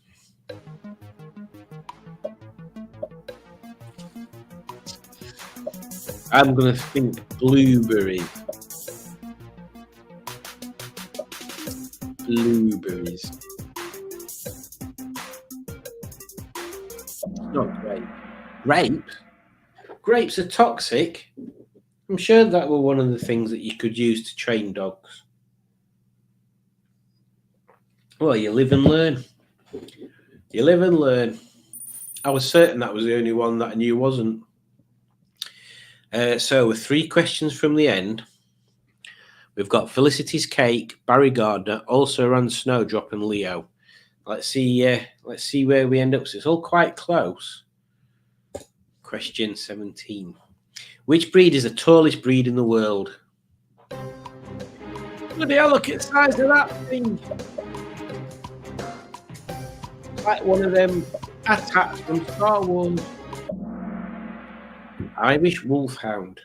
I'm going to think blueberry. Blueberries. Not grape. Grapes? Grapes are toxic. I'm sure that were one of the things that you could use to train dogs. Well, you live and learn. You live and learn. I was certain that was the only one that I knew wasn't. So with 3 questions from the end, we've got Felicity's Cake, Barry Gardner, Also Ran Snowdrop, and Leo. Let's see where we end up. So it's all quite close. Question 17. Which breed is the tallest breed in the world? Bloody hell, look at the size of that thing. It's like one of them attacks from Star Wars. Irish Wolfhound.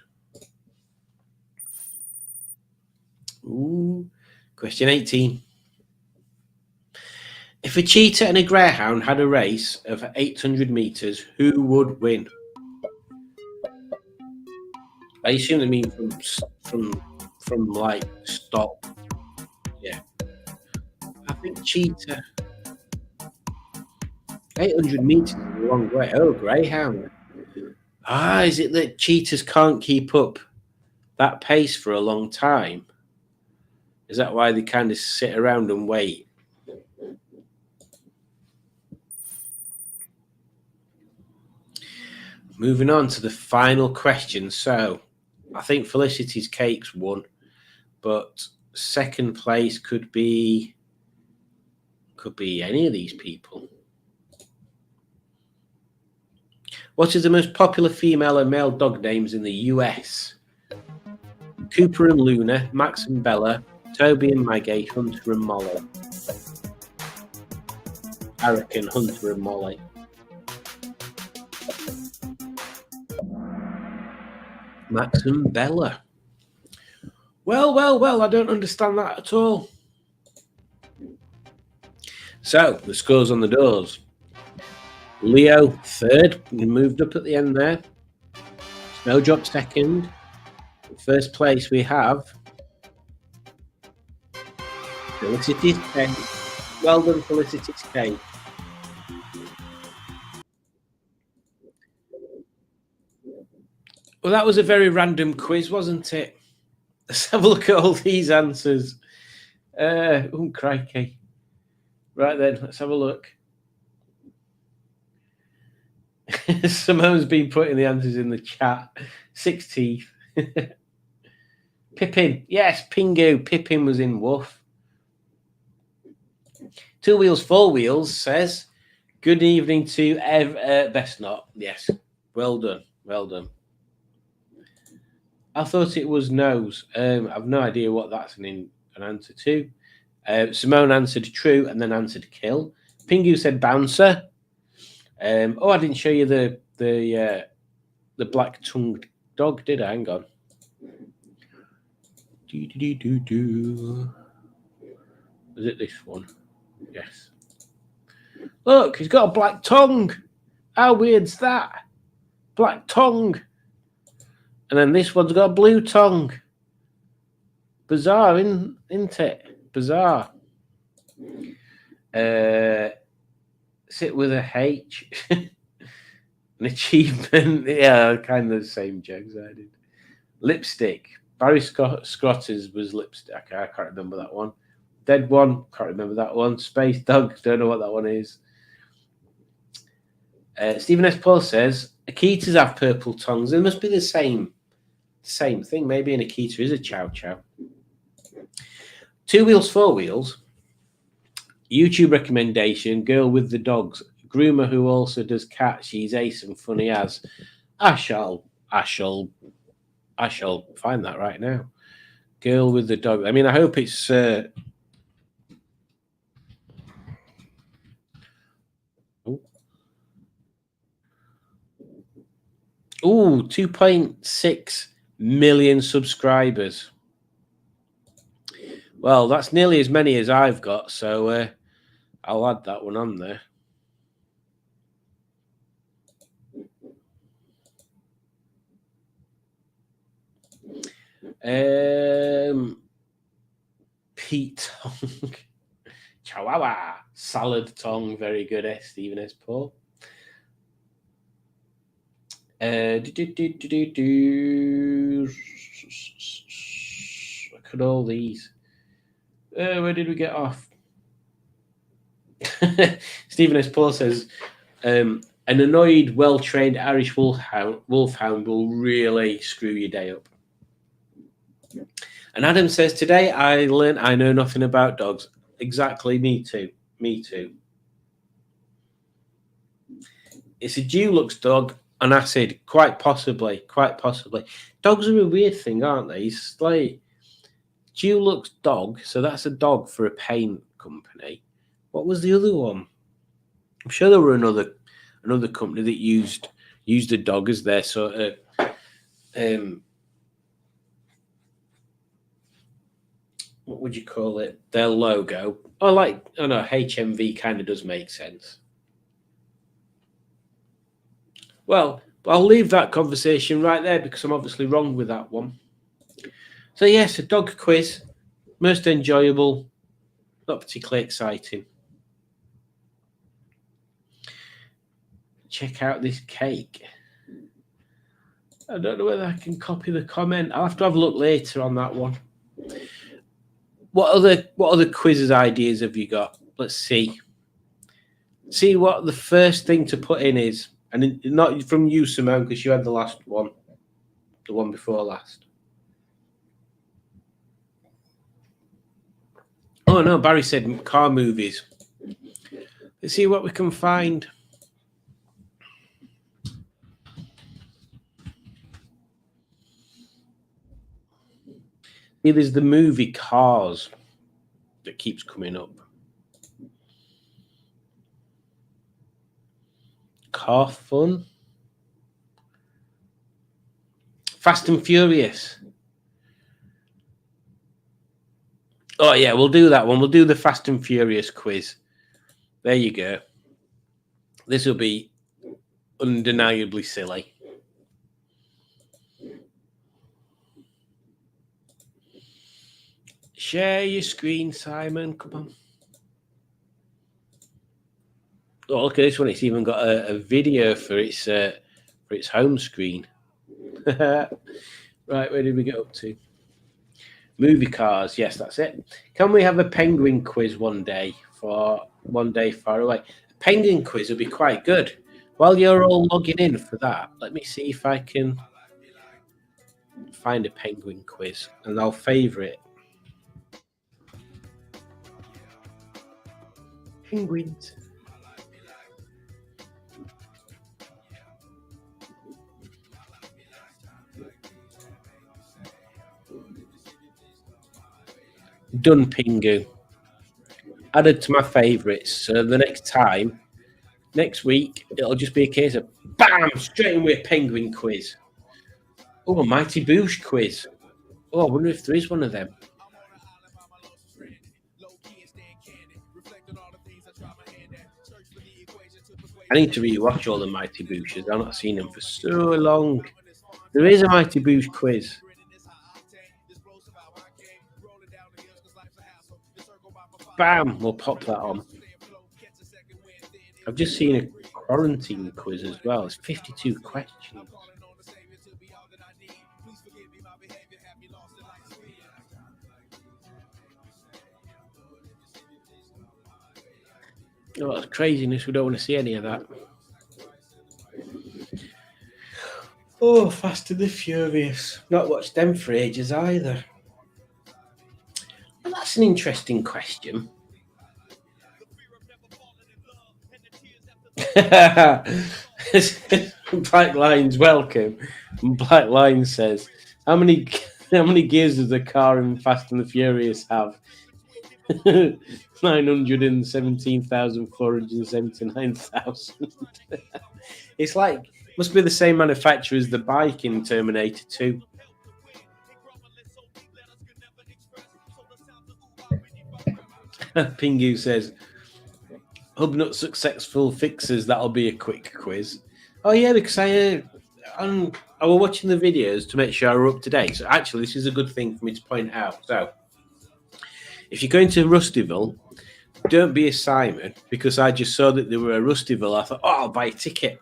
Ooh. Question 18. If a cheetah and a greyhound had a race of 800 meters, who would win? I assume they mean from like stop. Yeah. I think cheetah. 800 meters is a long way. Oh, greyhound. Is it that cheetahs can't keep up that pace for a long time? Is that why they kind of sit around and wait? Moving on to the final question. So, I think Felicity's Cakes won, but second place could be any of these people. What is the most popular female and male dog names in the US? Cooper and Luna, Max and Bella, Toby and Maggie, Hunter and Molly. I reckon Hunter and Molly. Max and Bella. Well, I don't understand that at all. So, the scores on the doors. Leo, third. He moved up at the end there. Snowdrop, second. First place we have Felicity's Cake. Well done, Felicity's Cake. Well, that was a very random quiz, wasn't it? Let's have a look at all these answers. Crikey. Right then, let's have a look. Simone's been putting the answers in the chat. 6 teeth. Pippin. Yes, Pingu. Pippin was in Woof. 2 Wheels, 4 Wheels says, good evening to Best Not. Yes. Well done. Well done. I thought it was nose. I've no idea what that's an answer to. Simone answered true and then answered kill. Pingu said bouncer. I didn't show you the black-tongued dog, did I? Hang on. Was it this one? Yes. Look, he's got a black tongue. How weird's that? Black tongue. And then this one's got a blue tongue. Bizarre, isn't it? Bizarre. Sit with a H. An achievement. Yeah, kind of the same jokes I did. Lipstick. Barry Scrotters was lipstick. I can't remember that one. Dead one. Can't remember that one. Space Dog. Don't know what that one is. Stephen S. Paul says Akitas have purple tongues. It must be the same thing. Maybe an Akita is a chow chow. 2 Wheels, 4 Wheels. YouTube recommendation: Girl with the Dogs. Groomer who also does cats. She's ace and funny as. I shall find that right now. Girl with the Dog. I mean, I hope it's. Ooh, 2.6 million subscribers. Well, that's nearly as many as I've got, so I'll add that one on there. Pete Tongue. Chihuahua. Salad Tongue. Very good, Stephen S. Paul. Look at all these. Where did we get off? Stephen S. Paul says, an annoyed, well-trained Irish wolfhound will really screw your day up. And Adam says, today I learned I know nothing about dogs. Exactly, me too. It's a Dulux dog on acid, quite possibly. Dogs are a weird thing, aren't they? It's like Dulux dog, so that's a dog for a paint company. What was the other one? I'm sure there were another company that used the dog as their sort of what would you call it? Their logo. Oh, no, HMV kind of does make sense. Well, I'll leave that conversation right there because I'm obviously wrong with that one. So yes, a dog quiz, most enjoyable, not particularly exciting. Check out this cake. I don't know whether I can copy the comment. I'll have to have a look later on that one. What other quizzes ideas have you got? Let's see. See what the first thing to put in is. And not from you, Simone, because you had the last one. The one before last. Oh, no, Barry said car movies. Let's see what we can find. Here, there's the movie Cars that keeps coming up. Car fun. Fast and Furious. Oh, yeah, we'll do that one. We'll do the Fast and Furious quiz. There you go. This will be undeniably silly. Share your screen, Simon. Come on. Oh, look at this one. It's even got a video for its home screen. Right, where did we get up to? Movie Cars. Yes, that's it. Can we have a penguin quiz one day far away? A penguin quiz would be quite good. While you're all logging in for that, let me see if I can find a penguin quiz, and I'll favourite. Penguins. Done, Pingu. Added to my favourites. So the next week, it'll just be a case of bam, straight away a penguin quiz. Oh, a Mighty Boosh quiz. Oh, I wonder if there is one of them. I need to rewatch all the Mighty Booshes. I've not seen them for so long. There is a Mighty Boosh quiz. Bam! We'll pop that on. I've just seen a quarantine quiz as well. It's 52 questions. Oh, that's craziness. We don't want to see any of that. Oh, Fast and the Furious. Not watched them for ages either. Well, that's an interesting question. Black Lines, welcome. Black Line says, how many gears does the car in Fast and the Furious have? 917,479,000. It's like, must be the same manufacturer as the bike in Terminator 2. Pingu says, Hubnut successful fixes, that'll be a quick quiz. Oh yeah, because I was watching the videos to make sure I were up to date. So actually, this is a good thing for me to point out. So if you're going to Rustyville, don't be a Simon, because I just saw that they were a Rustyville. I thought, oh, I'll buy a ticket.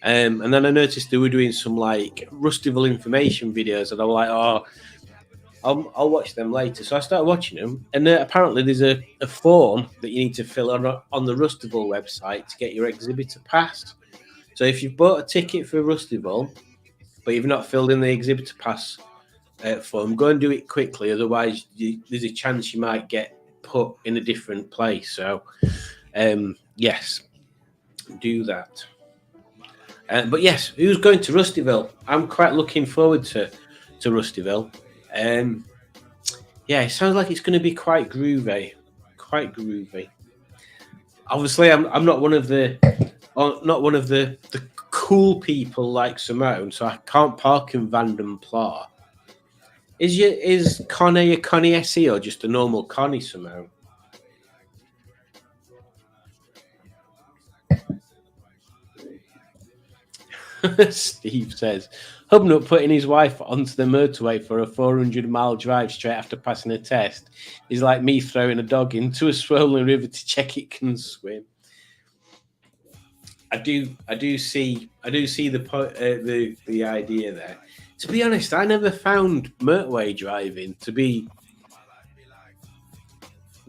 And then I noticed they were doing some like Rustyville information videos, and I was like, oh, I'll watch them later. So I started watching them, and apparently there's a form that you need to fill on the Rustyville website to get your exhibitor pass. So if you've bought a ticket for Rustyville, but you've not filled in the exhibitor pass form, go and do it quickly. Otherwise, there's a chance you might get put in a different place. So, yes, do that. But yes, who's going to Rustyville? I'm quite looking forward to Rustyville. Yeah, it sounds like it's going to be quite groovy. Obviously, I'm not one of the cool people like Simone, so I can't park in Vanden Plas. Is Connie a Connie SE or just a normal Connie, Simone? Steve says, Hubnut putting his wife onto the motorway for a 400-mile drive straight after passing a test is like me throwing a dog into a swollen river to check it can swim. I do see the idea there. To be honest, I never found motorway driving to be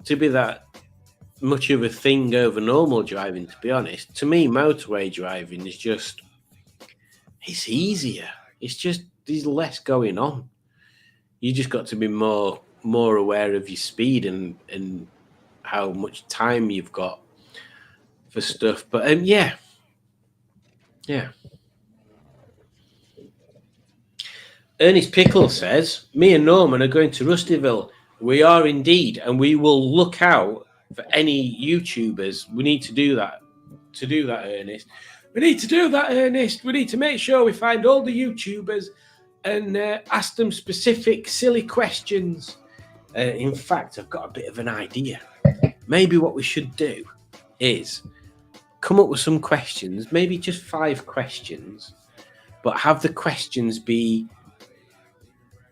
that much of a thing over normal driving. To be honest, to me, motorway driving is just, it's easier. It's just there's less going on. You just got to be more aware of your speed and how much time you've got for stuff. But yeah. Ernest Pickle says, me and Norman are going to Rustyville. We are indeed, and we will look out for any YouTubers. We need to do that. Ernest. We need to do that, Ernest. We need to make sure we find all the YouTubers and ask them specific, silly questions. In fact, I've got a bit of an idea. Maybe what we should do is come up with some questions, maybe just 5 questions, but have the questions be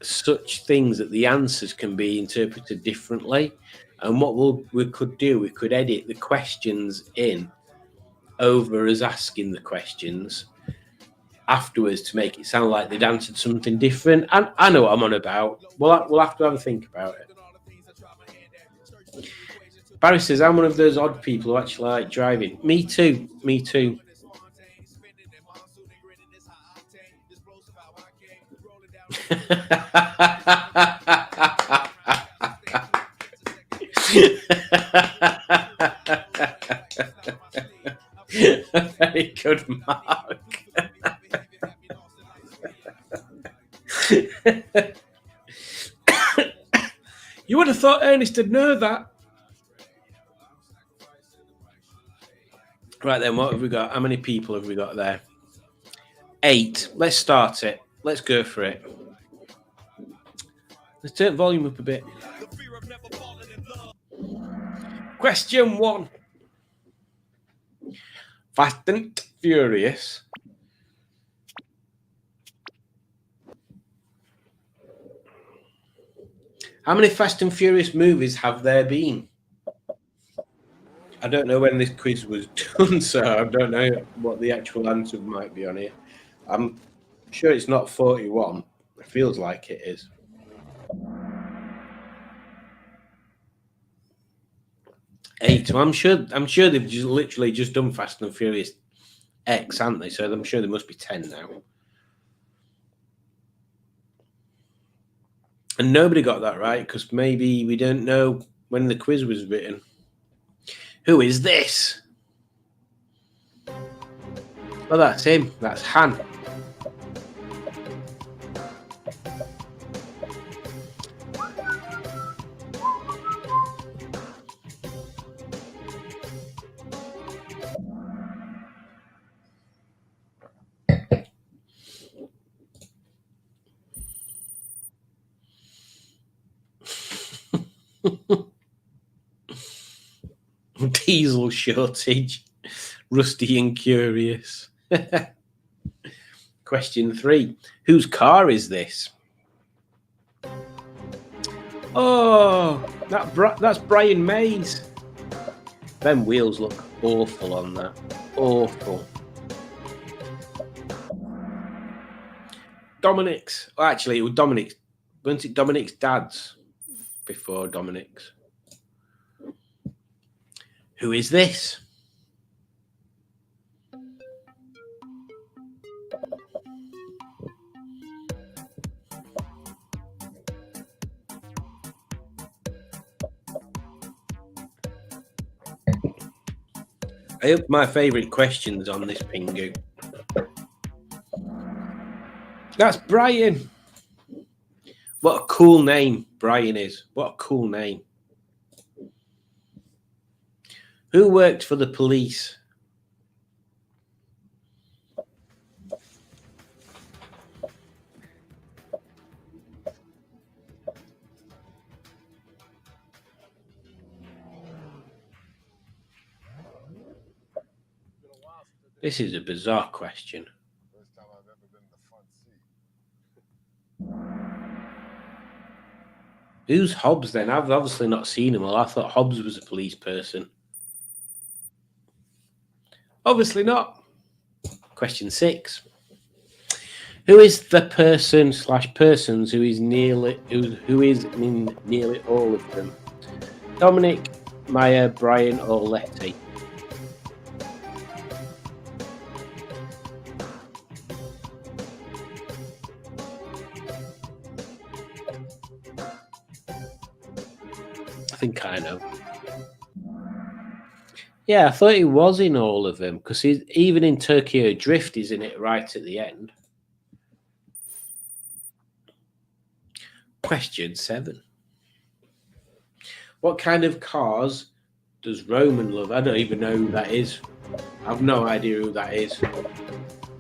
such things that the answers can be interpreted differently. And what we could do, we could edit the questions in over us asking the questions afterwards to make it sound like they'd answered something different. And I know what I'm on about. We'll have to have a think about it. Barry says, I'm one of those odd people who actually like driving. Me too. Very good, Mark. You would have thought Ernest would know that. Right then, what have we got? How many people have we got there? 8. Let's start it. Let's go for it. Let's turn volume up a bit. Question 1. Fast and Furious. How many Fast and Furious movies have there been? I don't know when this quiz was done, so I don't know what the actual answer might be on it. I'm sure it's not 41. It feels like it is. Eight. Well, I'm sure they've just literally just done Fast and Furious X, haven't they? So I'm sure there must be 10 now. And nobody got that right because maybe we don't know when the quiz was written. Who is this? Well, that's him. That's Han. Diesel shortage. Rusty and curious. Question 3. Whose car is this? Oh, that's Brian Mays. Them wheels look awful on that. Awful. Dominic's. Well, actually, it was Dominic's. Wasn't it Dominic's dad's before Dominic's? Who is this? I hope my favourite questions on this Pingu. That's Brian. What a cool name Brian is. What a cool name. Who worked for the police? This is a bizarre question. First time I've ever been in the front seat. Who's Hobbs then? I've obviously not seen him. Well, I thought Hobbs was a police person. Obviously not. Question 6. Who is the person/persons who is nearly in nearly all of them? Dominic, Maya, Brian, or Letty? I think I know. Yeah, I thought he was in all of them because he's even in Tokyo Drift, he's in it right at the end. Question 7. What kind of cars does Roman love? I don't even know who that is. I've no idea who that is.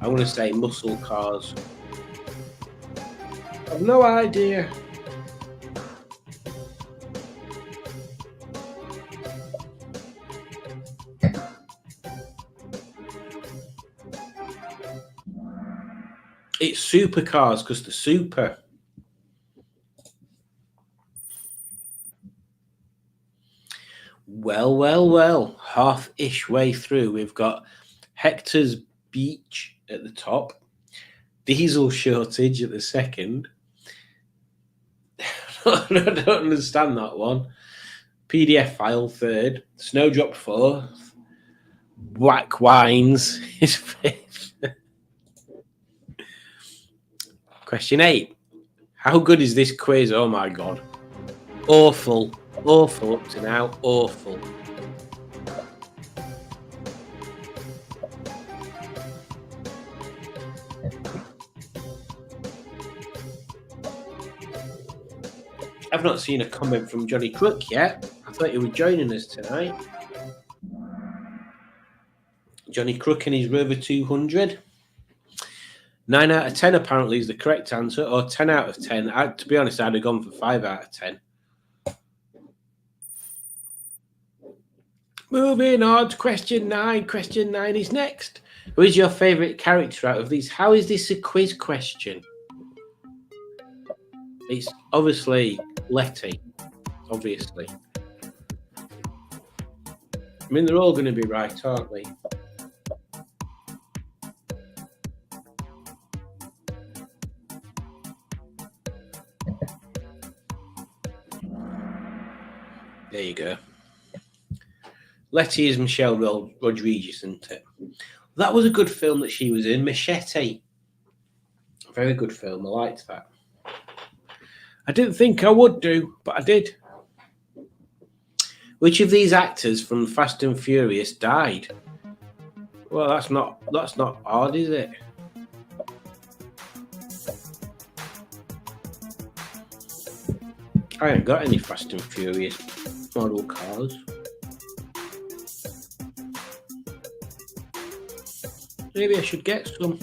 I want to say muscle cars. I've no idea. It's supercars because the super. Well. Half-ish way through. We've got Hector's Beach at the top. Diesel shortage at the second. I don't understand that one. PDF file third. Snowdrop fourth. Black Wines is fifth. Question 8. How good is this quiz? Oh my God. Awful. Awful up to now. Awful. I've not seen a comment from Johnny Crook yet. I thought he was joining us tonight. Johnny Crook and his Rover 200. 9 out of 10 apparently is the correct answer, or 10 out of 10. To be honest, I'd have gone for 5 out of 10. Moving on to question 9. Question 9 is next. Who is your favourite character out of these? How is this a quiz question? It's obviously Letty. Obviously. I mean, they're all going to be right, aren't they? There you go. Letty is Michelle Rodriguez, isn't it? That was a good film that she was in, Machete. Very good film. I liked that. I didn't think I would do, but I did. Which of these actors from Fast and Furious died? Well, that's not hard, is it? I ain't got any Fast and Furious model cars. Maybe I should get some.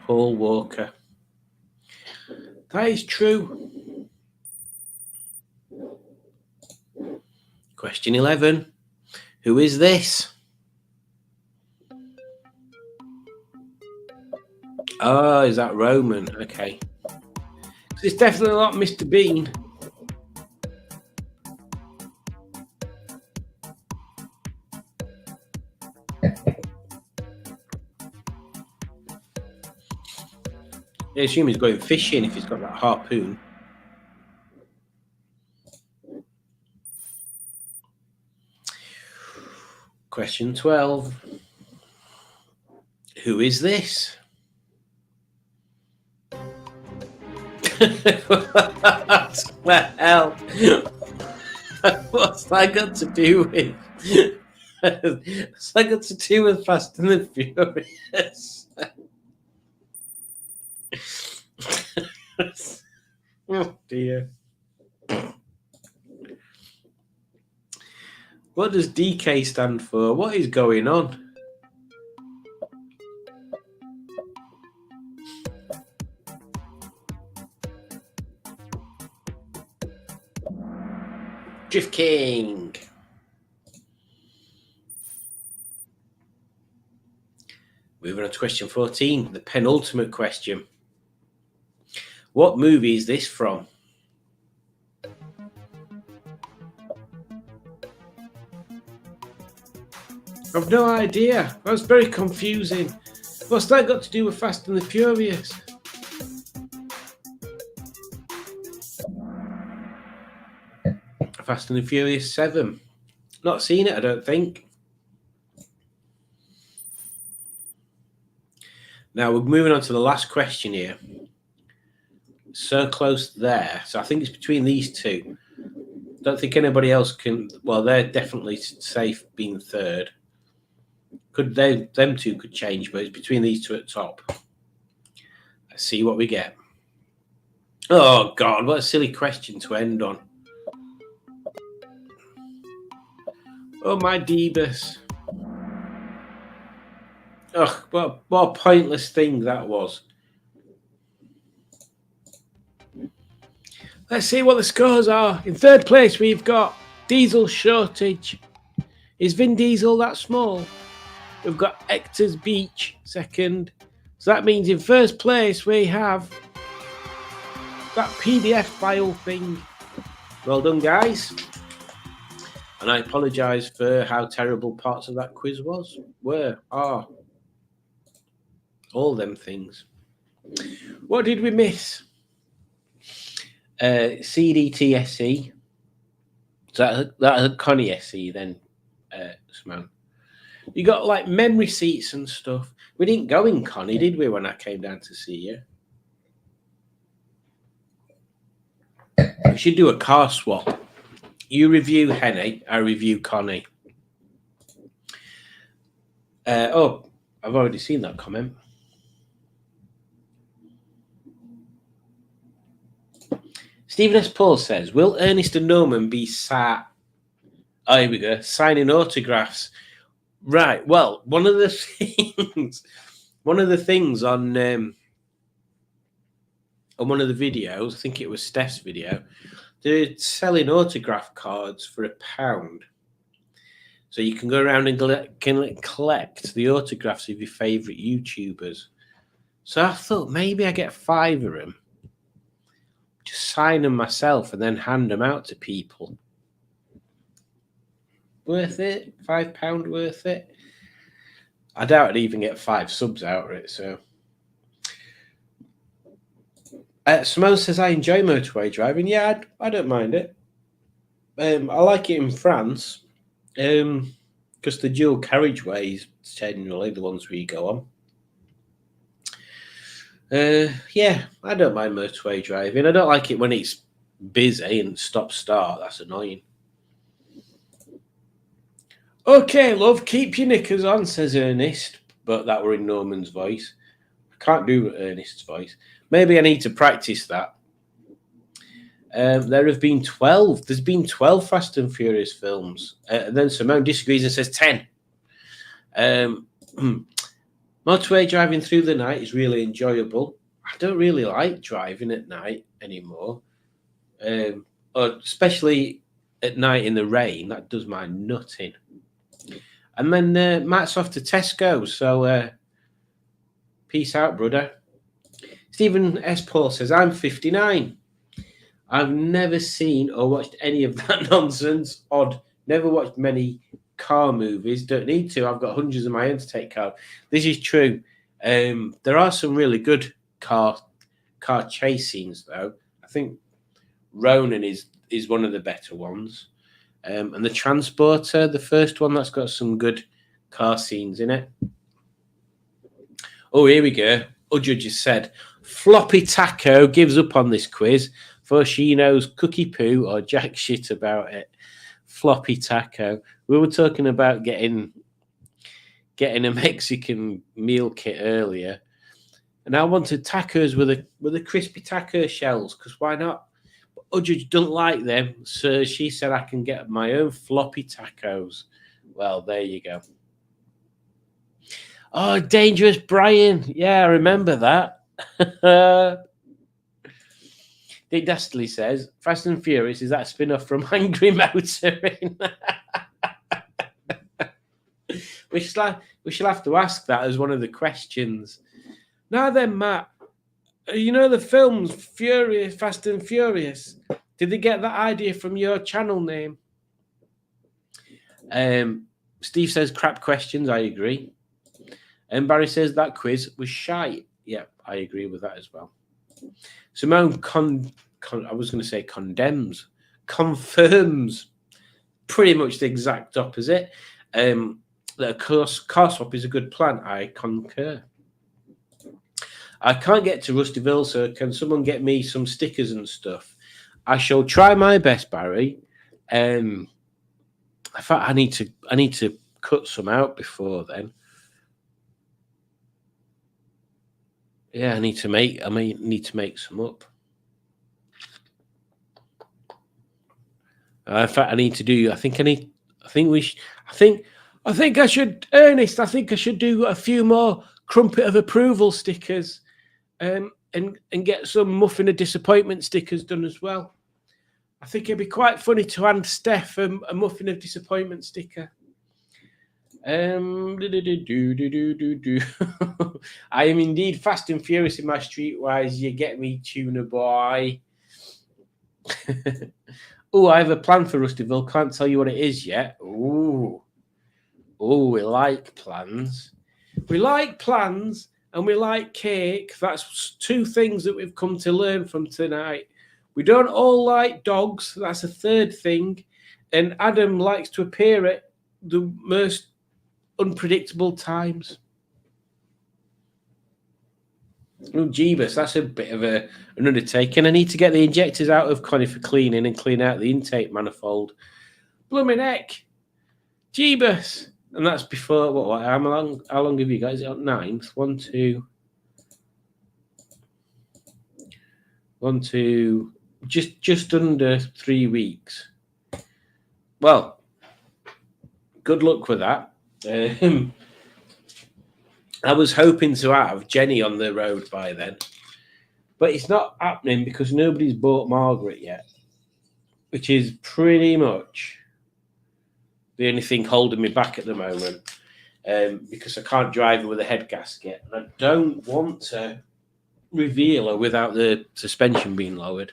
Paul Walker. That is true. Question 11. Who is this? Oh, is that Roman? Okay. It's definitely not Mr. Bean. I assume he's going fishing if he's got that harpoon. Question 12. Who is this? What the hell? What's that got to do with? What's that got to do with Fast and the Furious? Oh dear. What does DK stand for? What is going on? Drift King. Moving on to question 14, the penultimate question. What movie is this from? I've no idea. That's very confusing. What's that got to do with Fast and the Furious? Fast and the Furious 7. Not seen it, I don't think. Now we're moving on to the last question here. So close there. So I think it's between these two. Don't think anybody else can. Well, they're definitely safe being third. Them two could change, but it's between these two at top. Let's see what we get. Oh God, what a silly question to end on. Oh my Debus. Ugh, what a pointless thing that was. Let's see what the scores are. In third place, we've got Diesel Shortage. Is Vin Diesel that small? We've got Hector's Beach second. So that means in first place, we have that PDF file thing. Well done, guys. And I apologise for how terrible parts of that quiz are. All them things. What did we miss? CDT SE. So that Connie SE then, Simone. You got like memory seats and stuff. We didn't go in Connie, did we, when I came down to see you? We should do a car swap. You review Henny, I review Connie. I've already seen that comment. Stephen S. Paul says, will Ernest and Norman be sat? Oh, here we go. Signing autographs. Right. Well, one of the things on one of the videos, I think it was Steph's video, they're selling autograph cards for £1. So you can go around and collect the autographs of your favourite YouTubers. So I thought maybe I get 5 of them. Just sign them myself and then hand them out to people. worth it? £5 worth it? I doubt I'd even get 5 subs out of it. So, Simone says I enjoy motorway driving. Yeah, I don't mind it. I like it in France because the dual carriageways generally the ones we go on. Yeah, I don't mind motorway driving. I don't like it when it's busy and stop-start. That's annoying. Okay, love, keep your knickers on, says Ernest. But that were in Norman's voice. I can't do Ernest's voice. Maybe I need to practice that. There have been 12. There's been 12 Fast and Furious films. And then Simone disagrees and says 10. Motorway driving through the night is really enjoyable. I don't really like driving at night anymore. Or especially at night in the rain. That does my nutting. And then Matt's off to Tesco. So peace out, brother. Stephen S. Paul says, I'm 59. I've never seen or watched any of that nonsense. Odd. Never watched many car movies. Don't need to. I've got hundreds of my own to take care of. This is true. There are some really good car chase scenes, though. I think Ronin is one of the better ones. And the Transporter, the first one, that's got some good car scenes in it. Oh, here we go. Udja just said, Floppy Taco gives up on this quiz, for she knows cookie poo or jack shit about it. Floppy Taco. We were talking about getting a Mexican meal kit earlier, and I wanted tacos with a crispy taco shells, because why not? But Udja doesn't like them, so she said I can get my own floppy tacos. Well, there you go. Oh, Dangerous Brian. Yeah, I remember that. Dick Dastardly says, Fast and Furious is that spin-off from Angry Motoring. we shall have to ask that as one of the questions. Now then, Matt, you know the films Fast and Furious? Did they get that idea from your channel name? Steve says, crap questions. I agree. And Barry says that quiz was shite. Yeah, I agree with that as well. Simone I was going to say condemns, confirms pretty much the exact opposite. That car swap is a good plan. I concur. I can't get to Rustyville, so can someone get me some stickers and stuff? I shall try my best, Barry. In fact, I need to cut some out before then. Yeah, I need to make some up. In fact, I need to do. Ernest, I think I should do a few more Crumpet of Approval stickers, and get some Muffin of Disappointment stickers done as well. I think it'd be quite funny to hand Steph a Muffin of Disappointment sticker. I am indeed fast and furious in my streetwise. You get me, Tuna Boy. Oh, I have a plan for Rustyville. Can't tell you what it is yet. Oh, we like plans. We like plans and we like cake. That's two things that we've come to learn from tonight. We don't all like dogs. That's a third thing. And Adam likes to appear at the most unpredictable times. Oh, Jeebus, that's a bit of an undertaking. I need to get the injectors out of Connie for cleaning and clean out the intake manifold. Blooming heck. Jeebus. And that's before, how long have you got? Is it on 9th? 1, 2, just under 3 weeks. Well, good luck with that. I was hoping to have Jenny on the road by then, but it's not happening because nobody's bought Margaret yet, which is pretty much the only thing holding me back at the moment, because I can't drive her with a head gasket, and I don't want to reveal her without the suspension being lowered.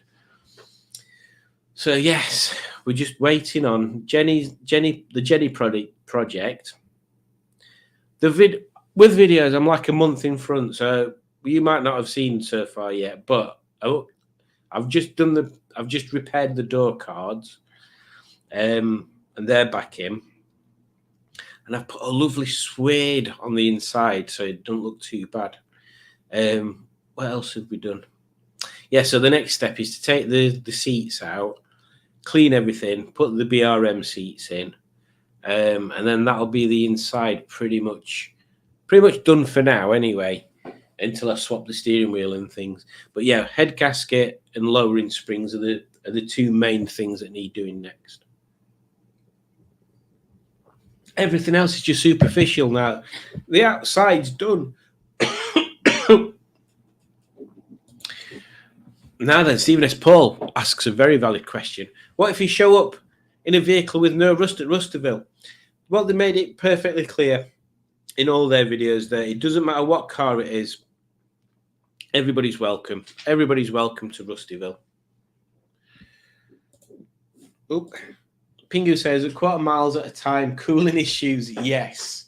So yes, we're just waiting on the Jenny project. With videos, I'm like a month in front, so you might not have seen so far yet. But I've just repaired the door cards, and they're back in. And I've put a lovely suede on the inside so it don't look too bad. What else have we done? Yeah, so the next step is to take the seats out, clean everything, put the BRM seats in, and then that'll be the inside pretty much done for now anyway, until I swap the steering wheel and things. But yeah, head gasket and lowering springs are the two main things that need doing next. Everything else is just superficial now. The outside's done. Now then, Stephen S. Paul asks a very valid question. What if you show up in a vehicle with no rust at Rusterville? Well, they made it perfectly clear in all their videos that it doesn't matter what car it is. Everybody's welcome. Everybody's welcome to Rustyville. Oop. Pingu says, a quarter miles at a time, cooling issues. Yes,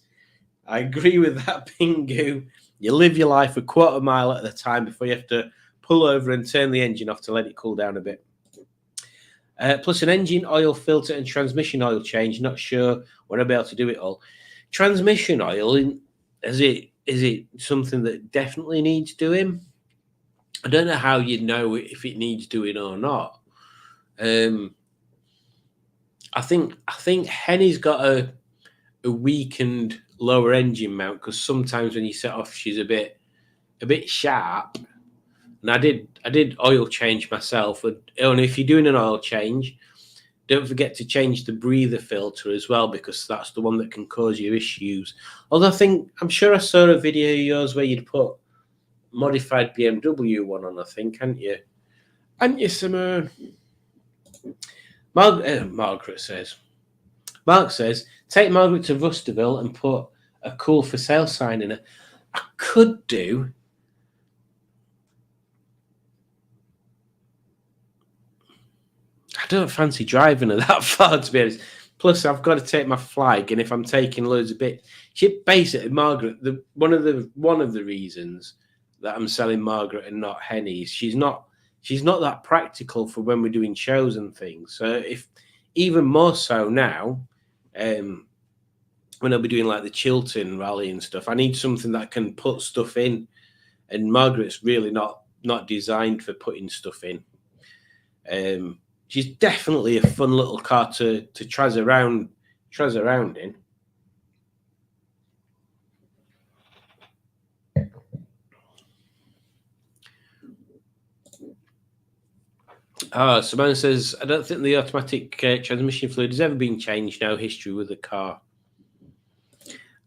I agree with that, Pingu. You live your life a quarter mile at a time before you have to pull over and turn the engine off to let it cool down a bit. Plus an engine oil filter and transmission oil change. Not sure when I'll be able to do it all. Transmission oil, is it something that definitely needs doing? I don't know how you'd know if it needs doing or not. I think Henny's got a weakened lower engine mount, because sometimes when you set off, she's a bit sharp. And I did oil change myself. And if you're doing an oil change, don't forget to change the breather filter as well, because that's the one that can cause you issues. Although I'm sure I saw a video of yours where you'd put modified BMW one on, I think, hadn't you? Hadn't you, Simone? Mark says, take Margaret to Rusterville and put a cool for sale sign in it. I could do. I don't fancy driving her that far, to be honest. Plus, I've got to take my flag, and if I'm taking loads of bits, basically Margaret. One of the reasons that I'm selling Margaret and not Henny, she's not that practical for when we're doing shows and things. So if even more so now, when I'll be doing like the Chiltern rally and stuff, I need something that can put stuff in, and Margaret's really not designed for putting stuff in. She's definitely a fun little car to traz around in. Simone says, I don't think the automatic transmission fluid has ever been changed. No history with the car.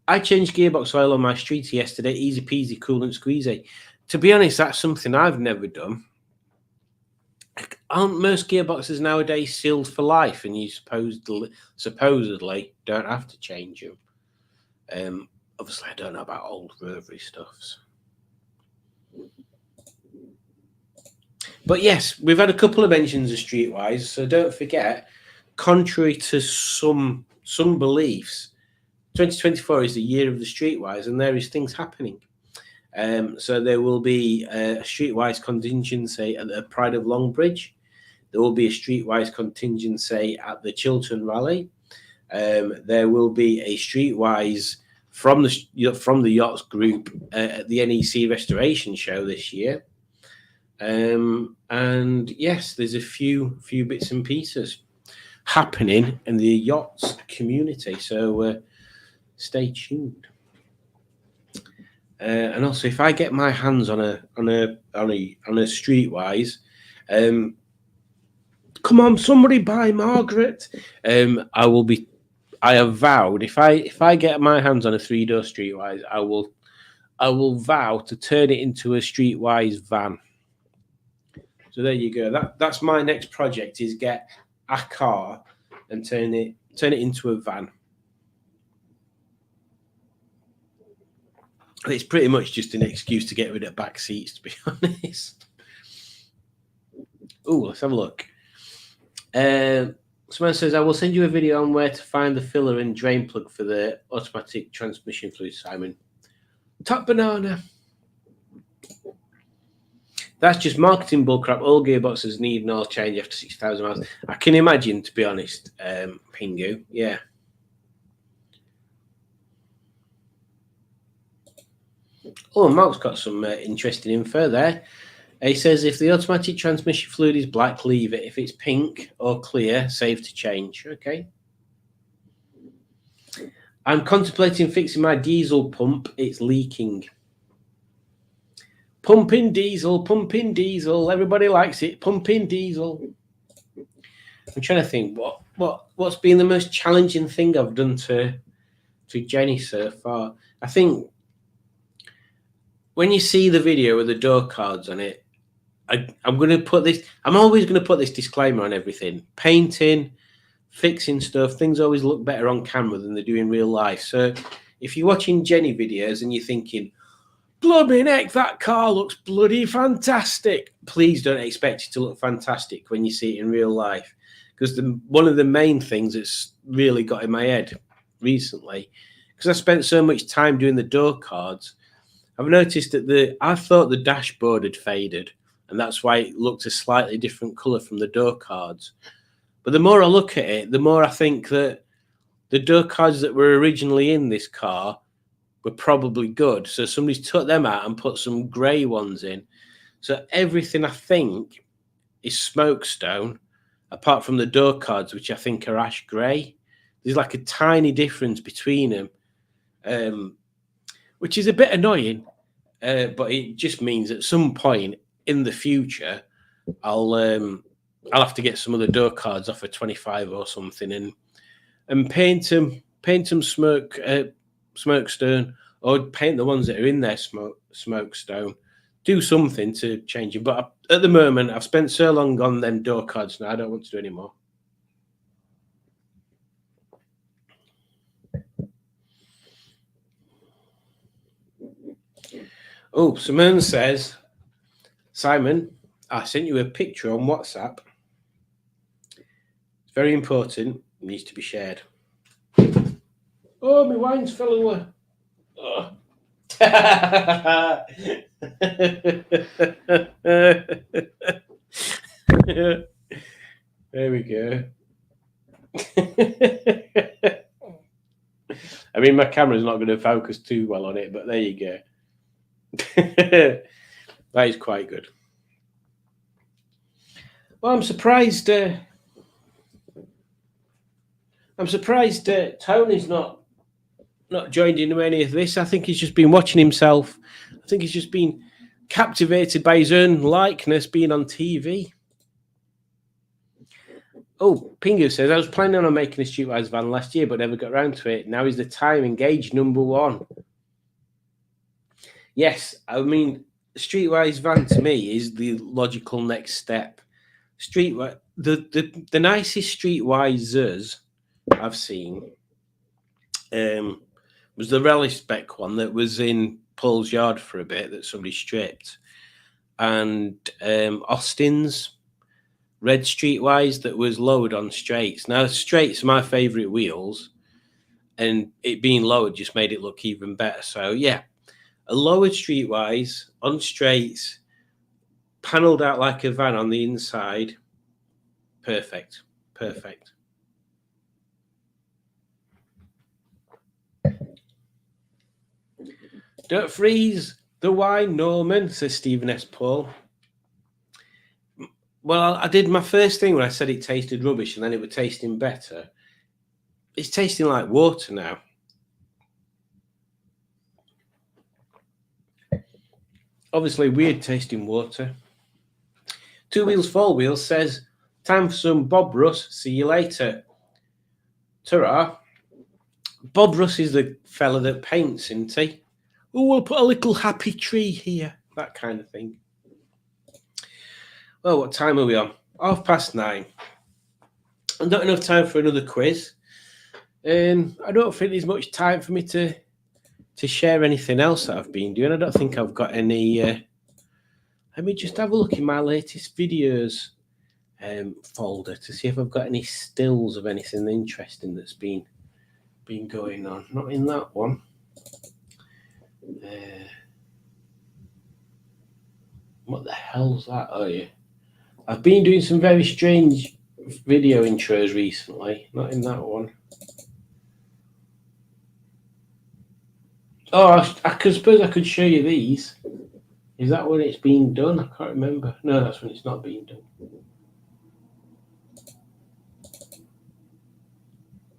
I changed gearbox oil on my street yesterday. Easy peasy, coolant squeezy. To be honest, that's something I've never done. Aren't most gearboxes nowadays sealed for life, and you supposedly don't have to change them? Obviously, I don't know about old rotary stuffs. But yes, we've had a couple of mentions of Streetwise, so don't forget, contrary to some beliefs, 2024 is the year of the Streetwise, and there is things happening. So there will be a Streetwise contingency at the Pride of Longbridge. There will be a Streetwise contingency at the Chiltern Rally. There will be a Streetwise from the Yachts Group at the NEC Restoration Show this year. And yes, there's a few bits and pieces happening in the yachts community. So stay tuned. And also, if I get my hands on a Streetwise, come on, somebody buy Margaret. I have vowed, if I get my hands on a 3-door Streetwise, I will vow to turn it into a Streetwise van. So there you go. That's my next project, is get a car and turn it into a van. It's pretty much just an excuse to get rid of back seats, to be honest. Oh, let's have a look. Someone says, I will send you a video on where to find the filler and drain plug for the automatic transmission fluid, Simon. Top banana. That's just marketing bullcrap. All gearboxes need an oil change after 6,000 miles. I can imagine, to be honest, Pingu. Yeah. Oh, Mark's got some interesting info there. He says, if the automatic transmission fluid is black, leave it. If it's pink or clear, save to change. Okay. I'm contemplating fixing my diesel pump. It's leaking. Pumping diesel, pumping diesel. Everybody likes it. Pumping diesel. I'm trying to think what's been the most challenging thing I've done to Jenny so far. I think when you see the video with the door cards on it, I'm going to put this. I'm always going to put this disclaimer on everything. Painting, fixing stuff, things always look better on camera than they do in real life. So if you're watching Jenny videos and you're thinking, blooming heck, that car looks bloody fantastic, please don't expect it to look fantastic when you see it in real life. Because one of the main things that's really got in my head recently, because I spent so much time doing the door cards, I've noticed that I thought the dashboard had faded, and that's why it looked a slightly different colour from the door cards. But the more I look at it, the more I think that the door cards that were originally in this car were probably good. So somebody's took them out and put some grey ones in. So everything I think is smokestone, apart from the door cards, which I think are ash grey. There's like a tiny difference between them, which is a bit annoying. But it just means at some point in the future, I'll have to get some of the door cards off of 25 or something and paint them smokestone, or paint the ones that are in there smokestone. Do something to change it. But at the moment, I've spent so long on them door cards now, I don't want to do any more. Oh, Simone says, Simon, I sent you a picture on WhatsApp. It's very important. It needs to be shared. Oh, my wine's fell away. Oh. There we go. I mean, my camera's not going to focus too well on it, but there you go. That is quite good. Well, I'm surprised. Tony's not joined into any of this. I think he's just been watching himself. I think he's just been captivated by his own likeness being on TV. Oh, Pingu says, I was planning on making a Streetwise van last year, but never got around to it. Now is the time. Engage #1. Yes, I mean, Streetwise van to me is the logical next step. Streetwise, the nicest Streetwisers I've seen was the Rally Spec one that was in Paul's yard for a bit that somebody stripped, and Austin's red Streetwise that was lowered on straights. Now, straights are my favourite wheels, and it being lowered just made it look even better. So, yeah, a lowered Streetwise on straights, panelled out like a van on the inside. Perfect. Perfect. Don't freeze the wine, Norman, says Stephen S. Paul. Well, I did my first thing when I said it tasted rubbish and then it was tasting better. It's tasting like water now. Obviously, weird tasting water. Two Wheels, Four Wheels says, time for some Bob Russ. See you later. Ta-ra. Bob Russ is the fella that paints, isn't he? Oh, we'll put a little happy tree here. That kind of thing. Well, what time are we on? 9:30. And not enough time for another quiz. I don't think there's much time for me to share anything else that I've been doing. I don't think I've got any. Let me just have a look in my latest videos. folder to see if I've got any stills of anything interesting that's been going on. Not in that one. What the hell's that? Oh yeah, I've been doing some very strange video intros recently. Not in that one. Oh, I suppose I could show you these. Is that when it's been done? I can't remember. No, that's when it's not been done.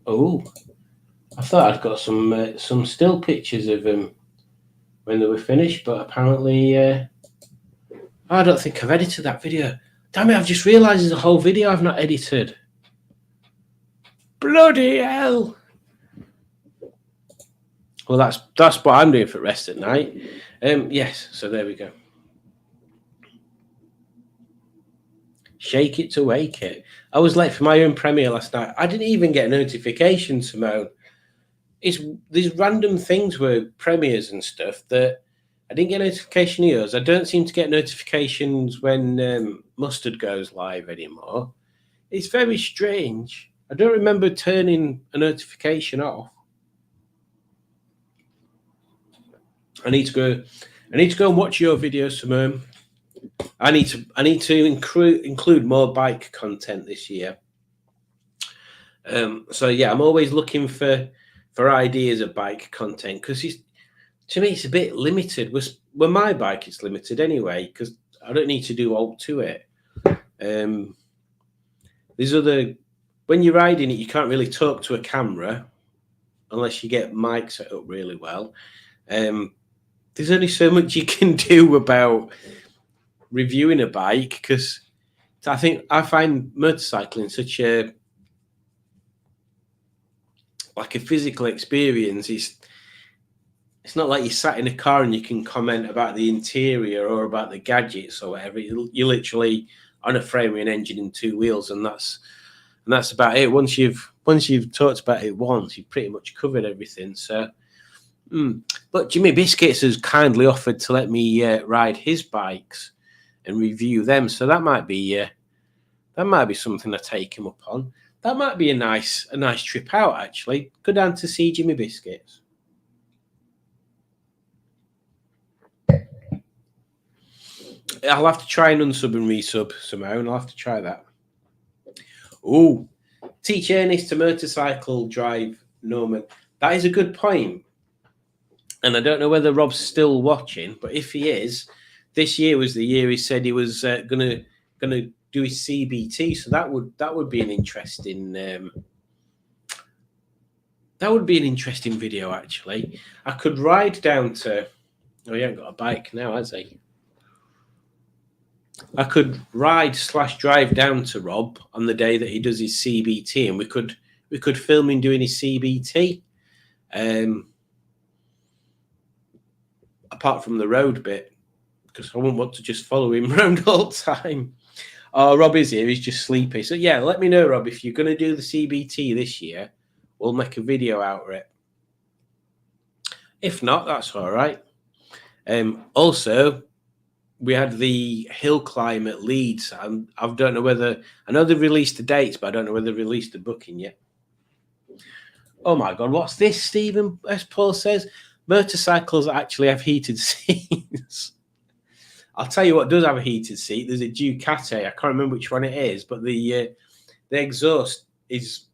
Oh, I thought I'd got some still pictures of them when they were finished, but apparently, I don't think I've edited that video. Damn it! I've just realised there's a whole video I've not edited. Bloody hell! Well, that's what I'm doing for rest at night. Yes, so there we go. Shake it to wake it. I was late for my own premiere last night. I didn't even get a notification, Simone. It's these random things were premieres and stuff that I didn't get a notification of yours. I don't seem to get notifications when Mustard goes live anymore. It's very strange. I don't remember turning a notification off. I need to go and watch your videos, Simone. I need to include more bike content this year. So yeah, I'm always looking for ideas of bike content because to me it's a bit limited. With my bike, it's limited anyway because I don't need to do all to it. There's when you're riding it, you can't really talk to a camera unless you get mic set up really well. There's only so much you can do about reviewing a bike because I find motorcycling such a physical experience. It's not like you sat in a car and you can comment about the interior or about the gadgets or whatever. You're literally on a frame with an engine and two wheels, and that's about it. Once you've talked about it once, you've pretty much covered everything. So. But Jimmy Biscuits has kindly offered to let me ride his bikes and review them, so that might be something I take him up on. That might be a nice trip out actually. Go down to see Jimmy Biscuits. I'll have to try and unsub and resub somehow, and I'll have to try that. Oh, teach Ernest to motorcycle drive, Norman. That is a good point. And I don't know whether Rob's still watching, but if he is, this year was the year he said he was gonna do his CBT. So that would be an interesting video actually. I could ride down to. Oh, he hasn't got a bike now, has he? I could ride/drive down to Rob on the day that he does his CBT, and we could film him doing his CBT. Apart from the road bit, because I wouldn't want to just follow him around all the time. Oh, Rob is here. He's just sleepy. So, yeah, let me know, Rob, if you're going to do the CBT this year, we'll make a video out of it. If not, that's all right. Also, we had the hill climb at Leeds. I don't know whether... I know they've released the dates, but I don't know whether they've released the booking yet. Oh, my God. What's this, Stephen S. Paul says? Motorcycles actually have heated seats. I'll tell you what does have a heated seat. There's a Ducati. I can't remember which one it is, but the exhaust is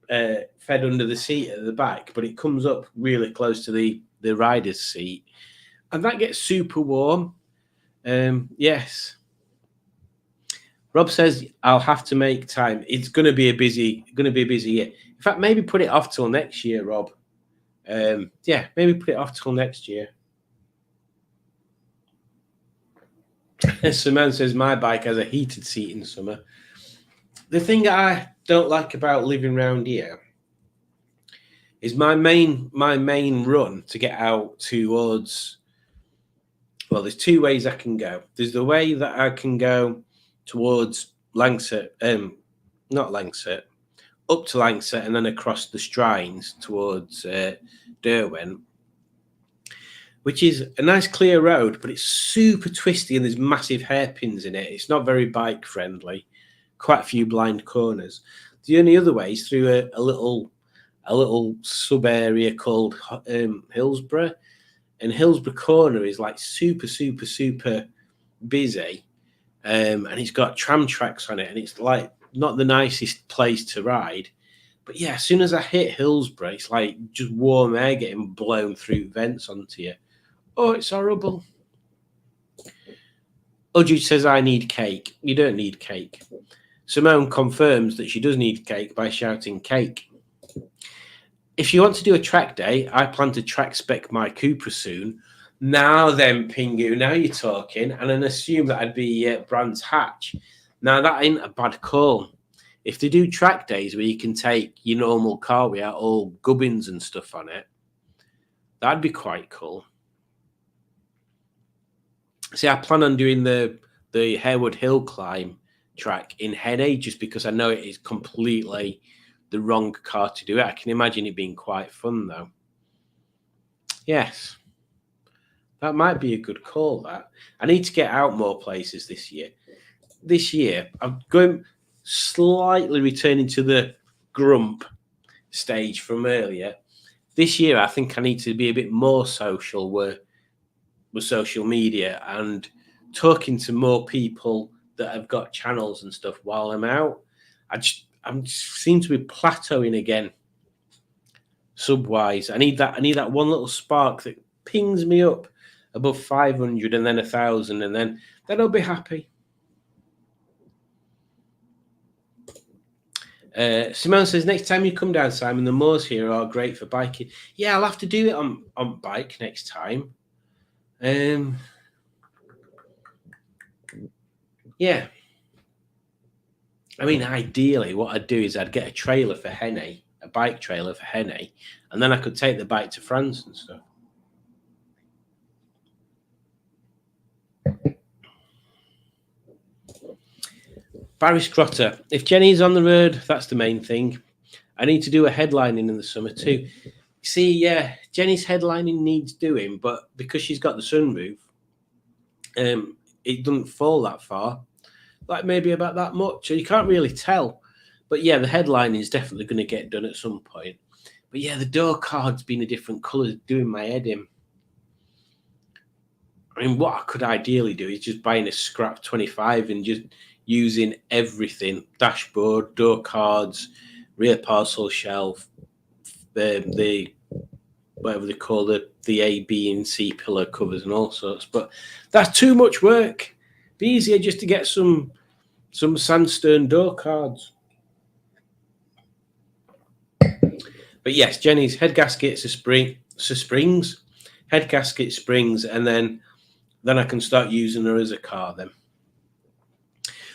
fed under the seat at the back, but it comes up really close to the rider's seat, and that gets super warm. Yes. Rob says I'll have to make time. It's going to be a busy year. In fact, maybe put it off till next year, Rob. Yeah, maybe put it off till next year. Simone says my bike has a heated seat in summer. The thing I don't like about living around here is my main run to get out towards. Well, there's two ways I can go. There's the way that I can go towards Langsett, not Langsett, up to Langsett and then across the Strines towards Derwent, which is a nice clear road, but it's super twisty and there's massive hairpins in it. It's not very bike friendly. quite a few blind corners. The only other way is through a little sub area called Hillsborough, and Hillsborough Corner is like super busy, and it's got tram tracks on it, and it's like not the nicest place to ride. But yeah, as soon as I hit Hillsborough, it's like just warm air getting blown through vents onto you. Oh, it's horrible. Udge says I need cake. You don't need cake. Simone confirms that she does need cake by shouting cake. If you want to do a track day, I plan to track spec my Cupra soon. Now then, Pingu, now you're talking, and then assume that I'd be Brands Hatch. Now that ain't a bad call. If they do track days where you can take your normal car without all gubbins and stuff on it, that'd be quite cool. See, I plan on doing the Harewood Hill climb track in Hennay just because I know it is completely the wrong car to do it. I can imagine it being quite fun, though. Yes. That might be a good call, that. I need to get out more places this year. This year, I'm going slightly returning to the grump stage from earlier. This year, I think I need to be a bit more social with social media and talking to more people that have got channels and stuff while I'm out. I seem to be plateauing again, sub-wise. I need that one little spark that pings me up above 500 and then 1,000, and then I'll be happy. Simone says, next time you come down, Simon, the moors here are great for biking. Yeah, I'll have to do it on bike next time. Yeah. I mean, ideally, what I'd do is I'd get a trailer for Hennay, a bike trailer for Hennay, and then I could take the bike to France and stuff. Barry Scrotter, if Jenny's on the road, that's the main thing. I need to do a headlining in the summer too. See, yeah, Jenny's headlining needs doing, but because she's got the sunroof, it doesn't fall that far. Like maybe about that much. So you can't really tell. But yeah, the headlining is definitely going to get done at some point. But yeah, the door card's been a different colour, doing my head in. I mean, what I could ideally do is just buying a scrap 25 and just using everything: dashboard, door cards, rear parcel shelf, the whatever they call the A, B, and C pillar covers and all sorts. But that's too much work. Be easier just to get some sandstone door cards. But yes, Jenny's head gaskets are springs, head gasket springs, and then I can start using her as a car then.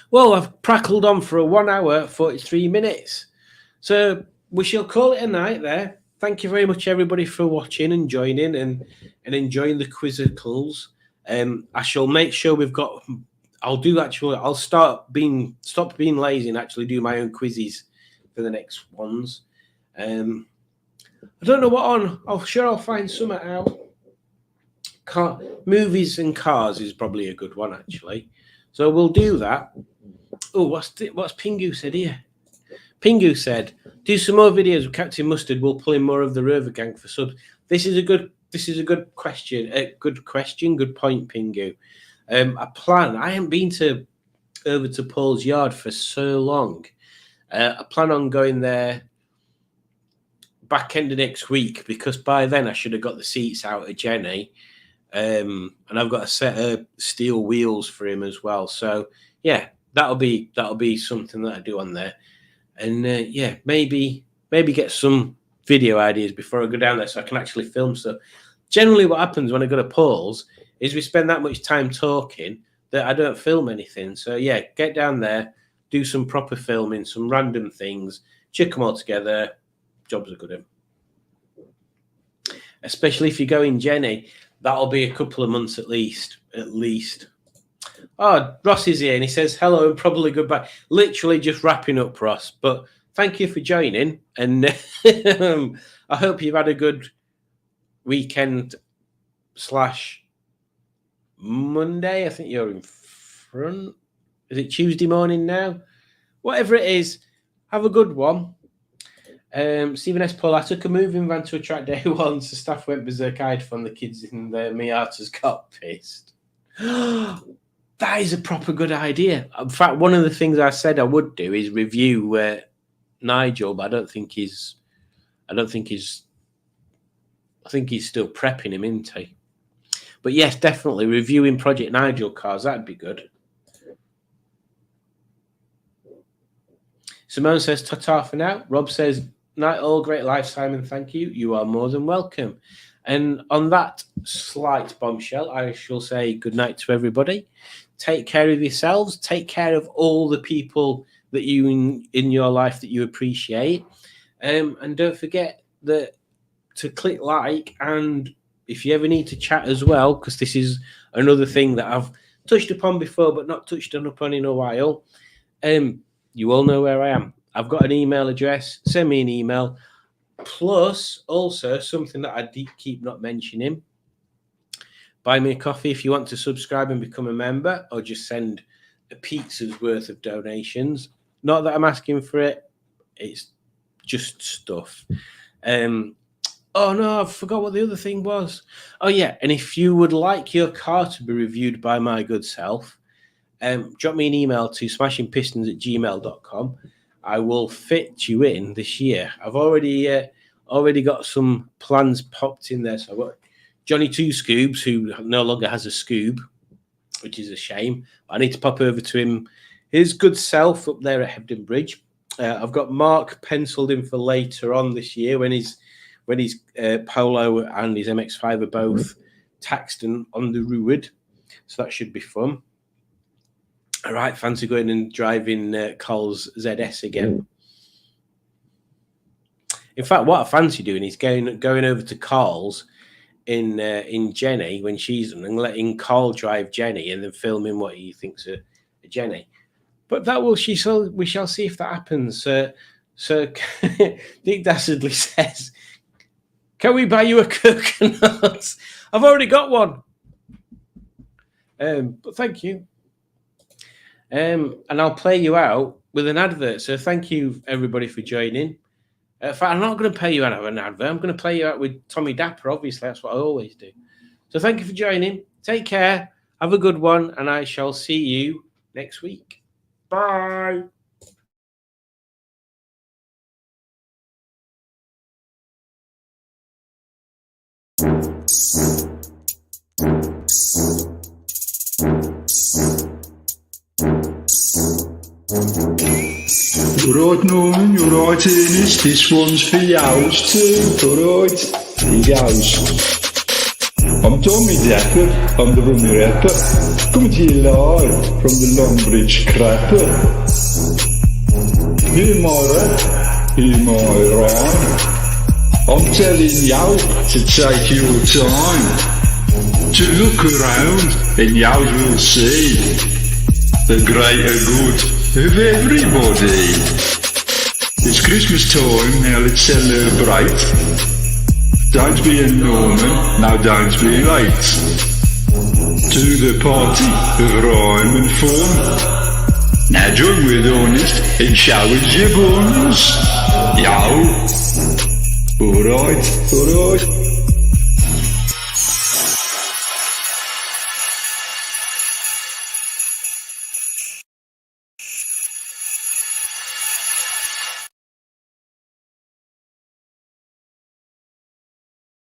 Well, I've prackled on for a 1 hour, 43 minutes. So we shall call it a night there. Thank you very much, everybody, for watching and joining and enjoying the quizzicals. I shall make sure I'll stop being lazy and actually do my own quizzes for the next ones. I don't know what on. I'll find something out. Movies and cars is probably a good one, actually. So we'll do that. Oh, what's Pingu said here? Pingu said, do some more videos with Captain Mustard. We'll pull in more of the Rover Gang for subs. This is a good question. Good point, Pingu. I haven't been over to Paul's yard for so long. I plan on going there back end of next week, because by then I should have got the seats out of Jenny. And I've got a set of steel wheels for him as well. So yeah, that'll be something that I do on there. And yeah, maybe get some video ideas before I go down there so I can actually film stuff. Generally what happens when I go to Paul's is we spend that much time talking that I don't film anything. So yeah, get down there, do some proper filming, some random things, chuck them all together. Jobs are good. Especially if you go in Jenny, that'll be a couple of months at least. Oh, Ross is here and he says hello and probably goodbye. Literally just wrapping up, Ross. But thank you for joining, and I hope you've had a good weekend / Monday. I think you're in front. Is it Tuesday morning now? whatever it is, have a good one. Stephen S. Paul, I took a moving van to a track day once. The staff went berserk-eyed from the kids in the Miatas got pissed. That is a proper good idea. In fact, one of the things I said I would do is review Nigel, but I think he's still prepping him, isn't he? But yes, definitely reviewing Project Nigel cars. That'd be good. Simone says, ta-ta for now. Rob says, night all, great life, Simon. Thank you. You are more than welcome. And on that slight bombshell, I shall say good night to everybody. Take care of yourselves. Take care of all the people that you in your life that you appreciate. And don't forget to click like, and if you ever need to chat as well, because this is another thing that I've touched upon before but not touched upon in a while, you all know where I am. I've got an email address. Send me an email. Plus, also, something that I keep not mentioning, buy me a coffee if you want to subscribe and become a member, or just send a pizza's worth of donations. Not that I'm asking for it. It's just stuff. Oh, no, I forgot what the other thing was. Oh, yeah, and if you would like your car to be reviewed by my good self, drop me an email to smashingpistons@gmail.com. I will fit you in this year. I've already got some plans popped in there. So I've got Johnny Two Scoobs, who no longer has a Scoob, which is a shame. I need to pop over to him, his good self up there at Hebden Bridge. I've got Mark penciled in for later on this year when his Polo and his MX-5 are both taxed and on the road. So that should be fun. All right, fancy going and driving Cole's ZS again. In fact, what I fancy doing is going over to Carl's in Jenny when she's and letting Carl drive Jenny and then filming what he thinks of Jenny. But we shall see if that happens. So Nick Dastardly says, "Can we buy you a coconut?" I've already got one. But thank you. And I'll play you out with an advert. So thank you, everybody, for joining. In fact, I'm not going to play you out of an advert. I'm going to play you out with Tommy Dapper, obviously. That's what I always do. So thank you for joining. Take care. Have a good one. And I shall see you next week. Bye. Alright, Norman, alright, Ernest, this one's for yours too, alright? Here goes. I'm Tommy Dapper, I'm the rummy rapper, coming to you live from the Longbridge Crapper. Hear my rap, hear my rhyme, I'm telling you to take your time, to look around and you will see the greater good of everybody. It's Christmas time, now let's celebrate. Don't be a Norman, now don't be late. To the party of rhyme and fun. Now join with Honest and show us your buns. Yo. Alright, alright.